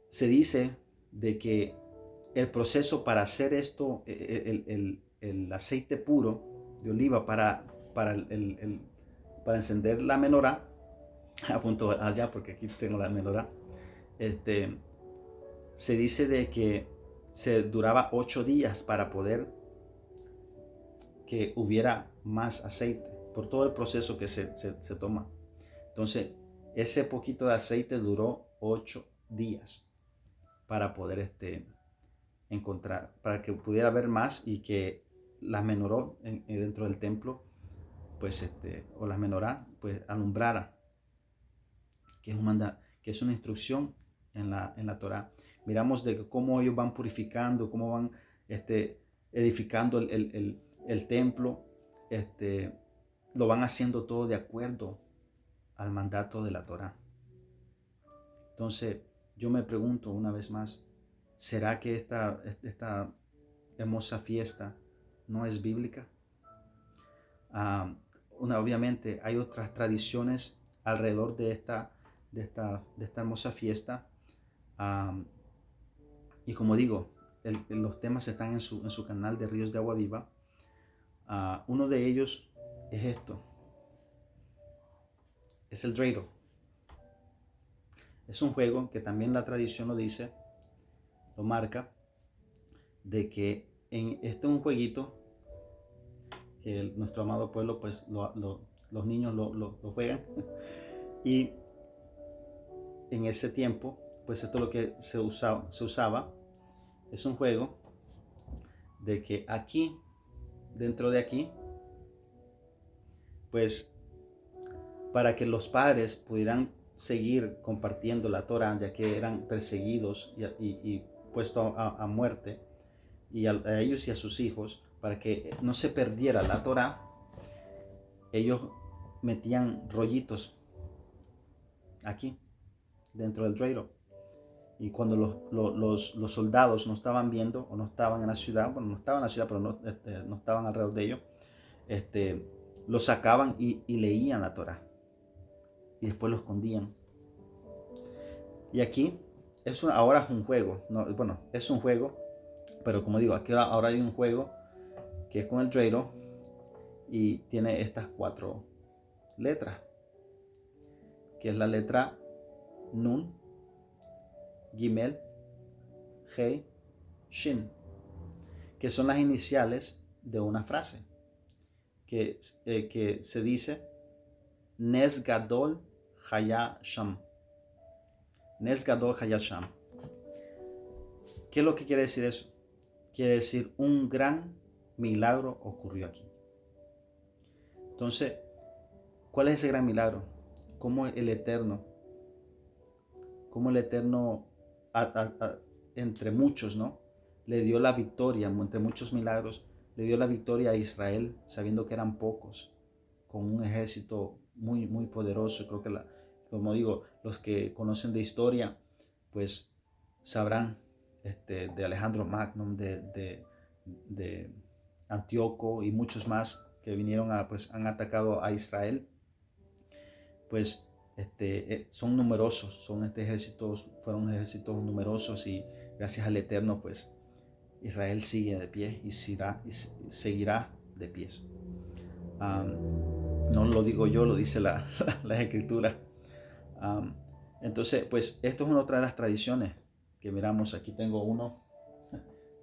se dice de que el proceso para hacer esto, el aceite puro de oliva para encender la menorá, apunto allá porque aquí tengo la menorá, se dice de que se duraba 8 días para poder que hubiera más aceite, por todo el proceso que se toma. Entonces, ese poquito de aceite duró 8 días para poder encontrar, para que pudiera haber más y que las menoró dentro del templo, pues o las menorá, pues alumbrara, que es una instrucción en la Torá. Miramos de cómo ellos van purificando, cómo van edificando el templo, lo van haciendo todo de acuerdo al mandato de la Torá. Entonces, yo me pregunto una vez más, ¿será que esta hermosa fiesta no es bíblica? Obviamente hay otras tradiciones alrededor de esta hermosa fiesta, y como digo, los temas están en su canal de Ríos de Agua Viva. Uno de ellos es esto, es el Dreidel. Es un juego que también la tradición lo dice, lo marca, de que este es un jueguito que nuestro amado pueblo, pues los niños lo juegan. Y en ese tiempo, pues esto es lo que se usaba. Es un juego de que aquí, dentro de aquí, pues para que los padres pudieran seguir compartiendo la Torah, ya que eran perseguidos y puestos a muerte, y a ellos y a sus hijos, para que no se perdiera la Torah, ellos metían rollitos aquí, dentro del Dreidel. Y cuando los soldados no estaban viendo o no estaban en la ciudad, bueno, no estaban en la ciudad, pero no estaban alrededor de ellos, lo sacaban y leían la Torá. Y después lo escondían. Y aquí, ahora es un juego. No, bueno, es un juego. Pero como digo, aquí ahora hay un juego que es con el dreidel. Y tiene estas 4 letras. Que es la letra Nun, Gimel, Hei, Shin, que son las iniciales de una frase que se dice Nes Gadol Haya Sham. Nes Gadol Haya Sham. ¿Qué es lo que quiere decir eso? Quiere decir un gran milagro ocurrió aquí. Entonces, ¿cuál es ese gran milagro? Cómo el Eterno entre muchos, ¿no? Le dio la victoria, entre muchos milagros, le dio la victoria a Israel, sabiendo que eran pocos, con un ejército muy, muy poderoso. Creo que, como digo, los que conocen de historia, pues sabrán de Alejandro Magno, de Antíoco y muchos más que vinieron pues han atacado a Israel. Pues son numerosos, fueron ejércitos numerosos y gracias al Eterno, pues Israel sigue de pie y seguirá de pies. No lo digo yo, lo dice la Escritura. Entonces, pues esto es otra de las tradiciones que miramos. Aquí tengo uno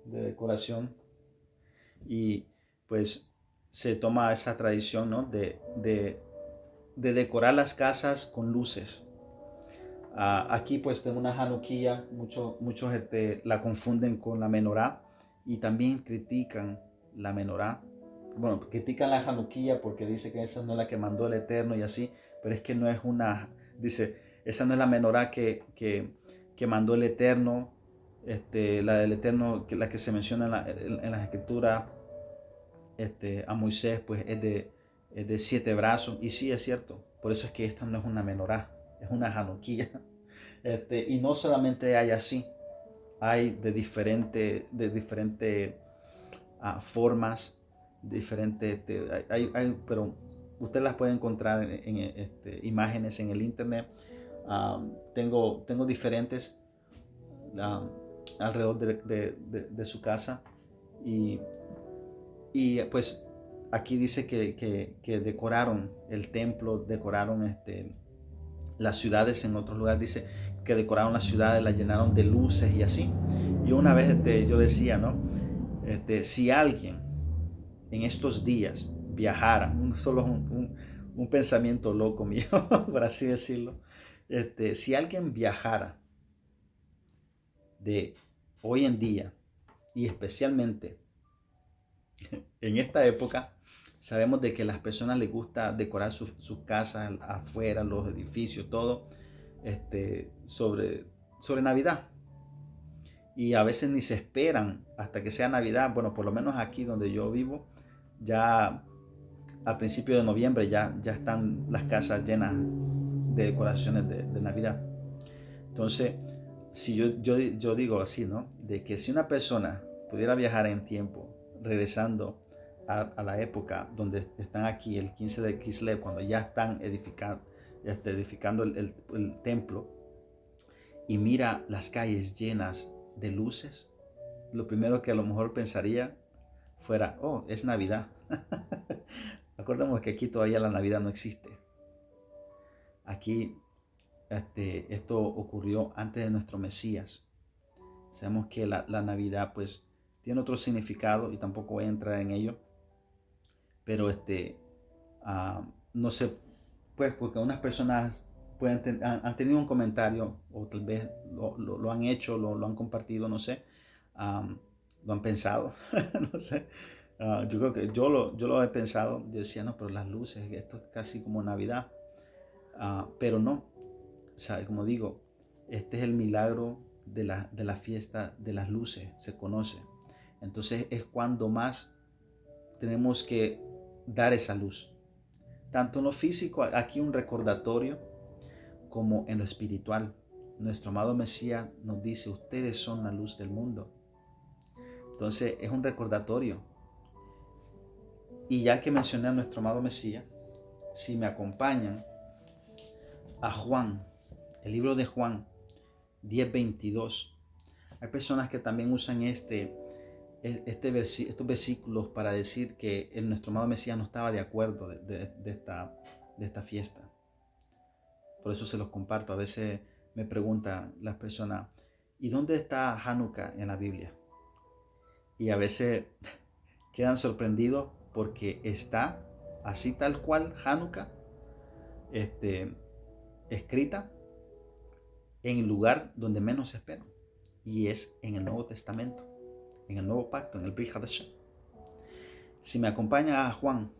de decoración y pues se toma esa tradición, ¿no? de decorar las casas con luces. Aquí pues tengo una Hanukkah, muchos la confunden con la menorá y también critican la menorá. Bueno, critican la Hanukkah porque dice que esa no es la que mandó el Eterno y así, pero es que no es dice, esa no es la menorá que mandó el Eterno, la del Eterno, la que se menciona en las Escrituras, a Moisés, pues es de 7 brazos, y sí es cierto, por eso es que esta no es una menorá, es una Hanukkah. Y no solamente hay así, hay de diferentes formas, pero usted las puede encontrar en imágenes en el internet. Tengo diferentes alrededor de su casa y pues aquí dice que decoraron el templo, decoraron las ciudades. En otros lugares dice que decoraron las ciudades, las llenaron de luces y así. Y una vez yo decía, ¿no? Si alguien en estos días viajara, solo un pensamiento loco mío, por así decirlo, si alguien viajara de hoy en día y especialmente en esta época, sabemos de que a las personas les gusta decorar sus casas afuera, los edificios, todo sobre Navidad. Y a veces ni se esperan hasta que sea Navidad. Bueno, por lo menos aquí donde yo vivo, ya a principios de noviembre ya están las casas llenas de decoraciones de Navidad. Entonces, si yo digo así, ¿no? De que si una persona pudiera viajar en tiempo, regresando a la época donde están aquí, el 15 de Kislev, cuando ya están edificando el templo, y mira las calles llenas de luces, lo primero que a lo mejor pensaría fuera, oh, es Navidad. Acordemos que aquí todavía la Navidad no existe. Aquí esto ocurrió antes de nuestro Mesías. Sabemos que la Navidad pues tiene otro significado y tampoco voy a entrar en ello. Pero no sé, pues porque unas personas han tenido un comentario o tal vez lo han hecho, lo han compartido, no sé, lo han pensado, no sé. Yo creo que yo lo he pensado. Yo decía, no, pero las luces, esto es casi como Navidad. Pero no, ¿sabe? Como digo, este es el milagro de la fiesta de las luces, se conoce. Entonces es cuando más tenemos que dar esa luz. Tanto en lo físico, aquí un recordatorio, como en lo espiritual. Nuestro amado Mesías nos dice, ustedes son la luz del mundo. Entonces es un recordatorio. Y ya que mencioné a nuestro amado Mesías, si me acompañan a Juan, el libro de Juan 10:22, hay personas que también usan estos versículos para decir que nuestro amado Mesías no estaba de acuerdo de esta fiesta. Por eso se los comparto. A veces me preguntan las personas, ¿y dónde está Hanukkah en la Biblia? Y a veces quedan sorprendidos porque está así tal cual Hanukkah, escrita en el lugar donde menos se espera, y es en el Nuevo Testamento, en el Nuevo Pacto, en el Brit Hadashah. Si me acompaña a Juan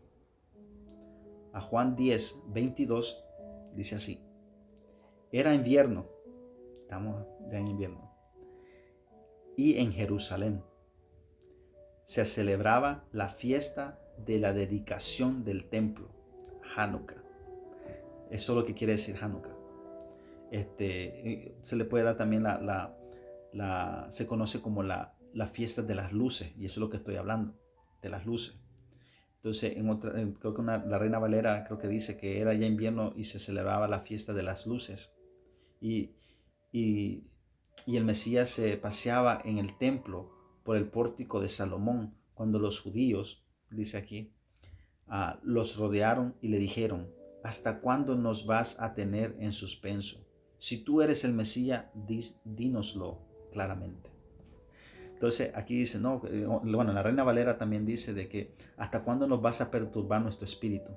10:22, dice así: era invierno, estamos ya en invierno, y en Jerusalén se celebraba la fiesta de la dedicación del templo, Hanukkah. Eso es lo que quiere decir Hanukkah. Se le puede dar también se conoce como la fiesta de las luces, y eso es lo que estoy hablando, de las luces. Entonces, creo que la Reina Valera creo que dice que era ya invierno y se celebraba la fiesta de las luces. Y el Mesías se paseaba en el templo por el pórtico de Salomón cuando los judíos, dice aquí, los rodearon y le dijeron: ¿hasta cuándo nos vas a tener en suspenso? Si tú eres el Mesías, dínoslo claramente. Entonces aquí dice, no, bueno, la Reina Valera también dice de que ¿hasta cuándo nos vas a perturbar nuestro espíritu?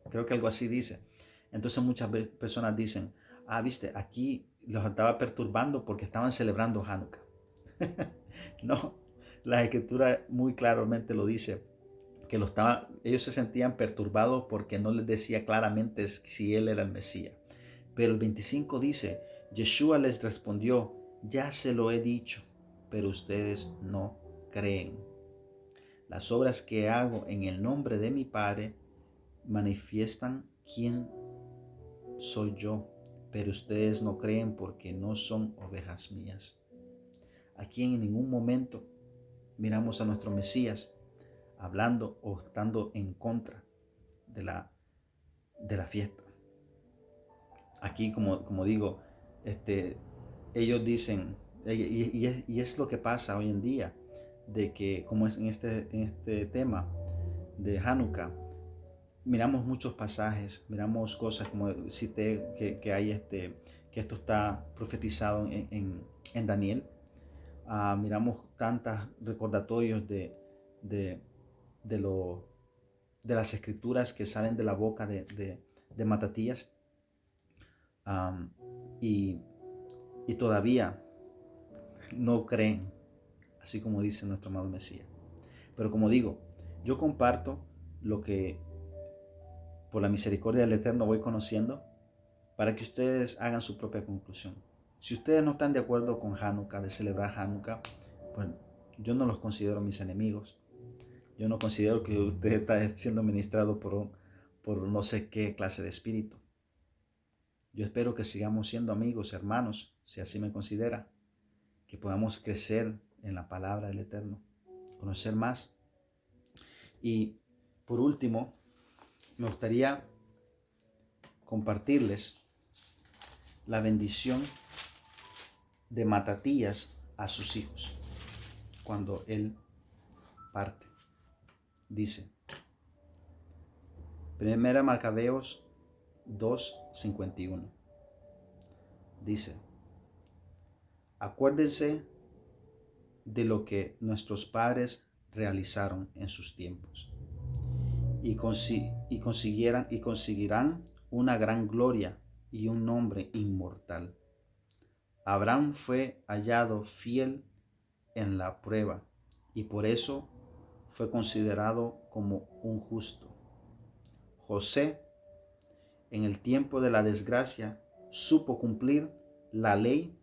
Creo que algo así dice. Entonces muchas personas dicen, viste, aquí los estaba perturbando porque estaban celebrando Hanukkah. No, la Escritura muy claramente lo dice, que ellos se sentían perturbados porque no les decía claramente si él era el Mesías. Pero el 25 dice, Yeshua les respondió: ya se lo he dicho, pero ustedes no creen. Las obras que hago en el nombre de mi Padre manifiestan quién soy yo, pero ustedes no creen porque no son ovejas mías. Aquí en ningún momento miramos a nuestro Mesías hablando o estando en contra de la fiesta. Aquí, como digo, ellos dicen, y es lo que pasa hoy en día, de que como es en este tema de Hanukkah, miramos muchos pasajes, miramos cosas como cité que hay que esto está profetizado en Daniel. Miramos tantos recordatorios de las escrituras que salen de la boca de Matatías, y todavía no creen, así como dice nuestro amado Mesías. Pero como digo, yo comparto lo que por la misericordia del Eterno voy conociendo para que ustedes hagan su propia conclusión. Si ustedes no están de acuerdo con Hanukkah, de celebrar Hanukkah, pues yo no los considero mis enemigos. Yo no considero que usted está siendo ministrado por no sé qué clase de espíritu. Yo espero que sigamos siendo amigos, hermanos, si así me considera, que podamos crecer en la palabra del Eterno, conocer más. Y por último, me gustaría compartirles la bendición de Matatías a sus hijos cuando él parte. Dice, 1 Macabeos 2:51. Dice, acuérdense de lo que nuestros padres realizaron en sus tiempos y conseguirán una gran gloria y un nombre inmortal. Abraham fue hallado fiel en la prueba y por eso fue considerado como un justo. José, en el tiempo de la desgracia, supo cumplir la ley,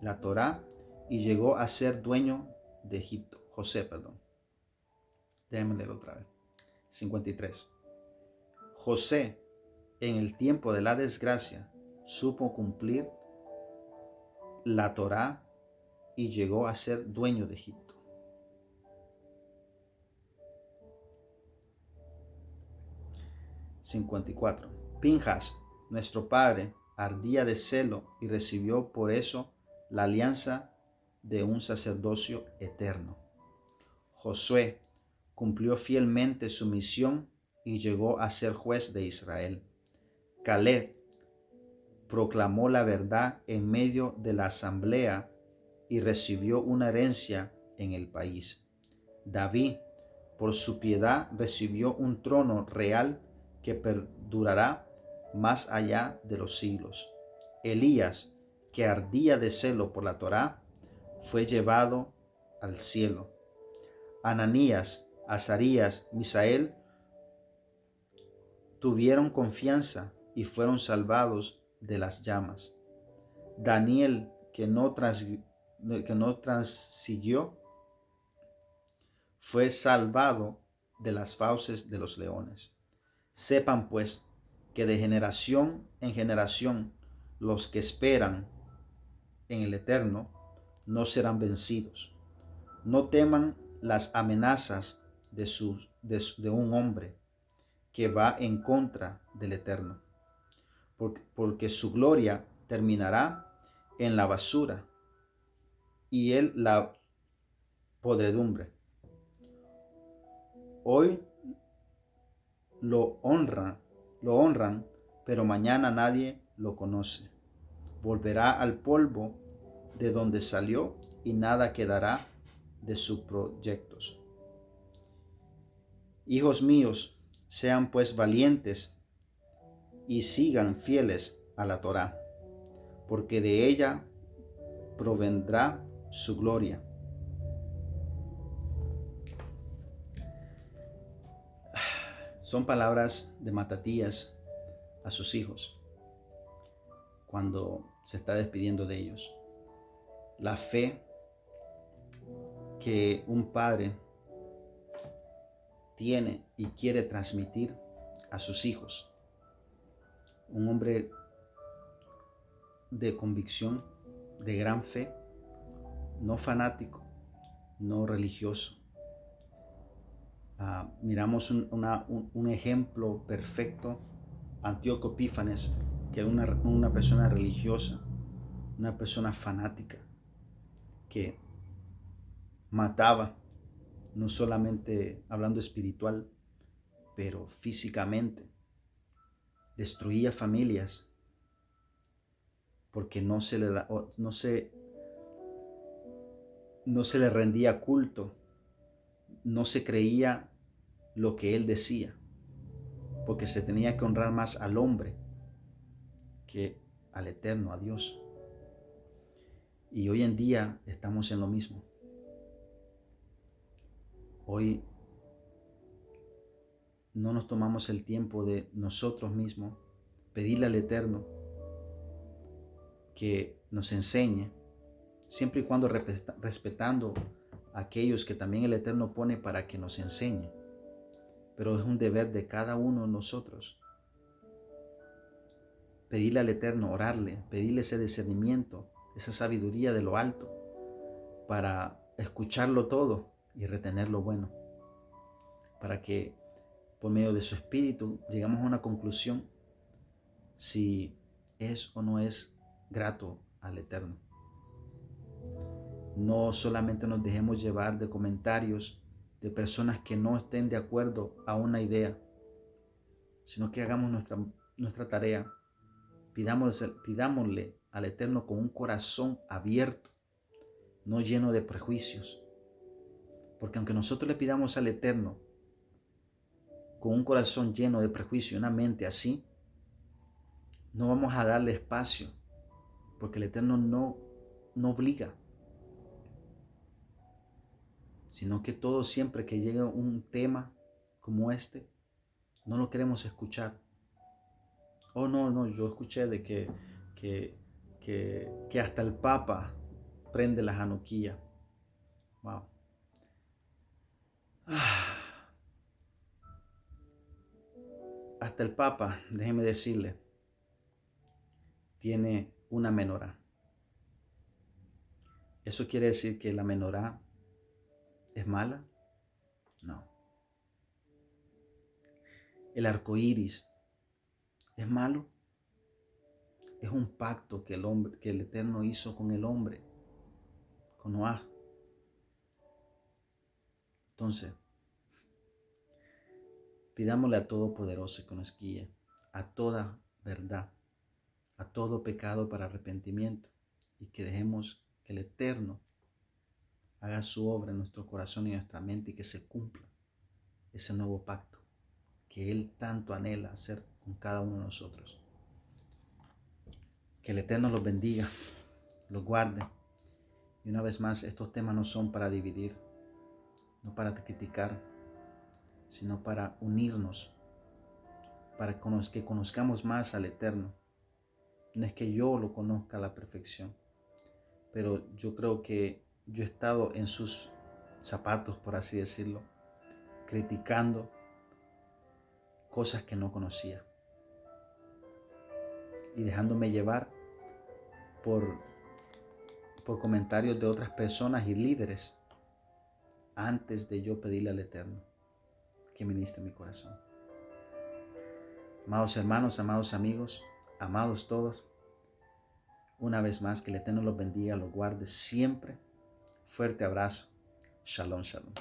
la Torá, y llegó a ser dueño de Egipto. Déjenme leer otra vez. 53. José, en el tiempo de la desgracia, supo cumplir la Torá y llegó a ser dueño de Egipto. 54. Pinjas, nuestro padre, ardía de celo y recibió por eso la alianza de un sacerdocio eterno. Josué cumplió fielmente su misión y llegó a ser juez de Israel. Caleb proclamó la verdad en medio de la asamblea y recibió una herencia en el país. David, por su piedad, recibió un trono real que perdurará más allá de los siglos. Elías, que ardía de celo por la Torá, fue llevado al cielo. Ananías, Azarías, Misael tuvieron confianza y fueron salvados de las llamas. Daniel, que no transiguió, fue salvado de las fauces de los leones. Sepan pues que de generación en generación los que esperan en el Eterno no serán vencidos. No teman las amenazas de un hombre que va en contra del Eterno, porque su gloria terminará en la basura y él la podredumbre. Hoy lo honran, pero mañana nadie lo conoce. Volverá al polvo de donde salió y nada quedará de sus proyectos. Hijos míos, sean pues valientes y sigan fieles a la Torá, porque de ella provendrá su gloria. Son palabras de Matatías a sus hijos cuando se está despidiendo de ellos. La fe que un padre tiene y quiere transmitir a sus hijos. Un hombre de convicción, de gran fe, no fanático, no religioso. Miramos un ejemplo perfecto, Antíoco Epífanes, que era una persona religiosa, una persona fanática, que mataba, no solamente hablando espiritual, pero físicamente. Destruía familias porque no se le rendía culto, no se creía lo que él decía, porque se tenía que honrar más al hombre que al Eterno, a Dios. Y hoy en día estamos en lo mismo. Hoy no nos tomamos el tiempo de nosotros mismos pedirle al Eterno que nos enseñe, siempre y cuando respetando a aquellos que también el Eterno pone para que nos enseñe. Pero es un deber de cada uno de nosotros pedirle al Eterno, orarle, pedirle ese discernimiento, esa sabiduría de lo alto, para escucharlo todo y retener lo bueno, para que por medio de su Espíritu llegamos a una conclusión si es o no es grato al Eterno. No solamente nos dejemos llevar de comentarios de personas que no estén de acuerdo a una idea, sino que hagamos nuestra tarea. Pidámosle al Eterno con un corazón abierto, no lleno de prejuicios. Porque aunque nosotros le pidamos al Eterno con un corazón lleno de prejuicio, una mente así, no vamos a darle espacio, porque el Eterno no obliga, sino que todo siempre que llega un tema como este, no lo queremos escuchar. Oh, no, yo escuché de que hasta el Papa prende la Hanukkía. Wow. Hasta el Papa, déjeme decirle, tiene una menorá. ¿Eso quiere decir que la menorá es mala? No. El arco iris ¿Es malo? Es un pacto que el Eterno hizo con el hombre, con Noah. Entonces, pidámosle a Todopoderoso que nos guíe a toda verdad, a todo pecado para arrepentimiento, y que dejemos que el Eterno haga su obra en nuestro corazón y en nuestra mente, y que se cumpla ese nuevo pacto que Él tanto anhela hacer con cada uno de nosotros. Que el Eterno los bendiga, los guarde. Y una vez más, estos temas no son para dividir, no para criticar, sino para unirnos, para que conozcamos más al Eterno. No es que yo lo conozca a la perfección, pero yo creo que yo he estado en sus zapatos, por así decirlo, criticando cosas que no conocía y dejándome llevar por comentarios de otras personas y líderes antes de yo pedirle al Eterno que ministre mi corazón. Amados hermanos, amados amigos, amados todos, una vez más que el Eterno los bendiga, los guarde siempre. Fuerte abrazo. Shalom, shalom.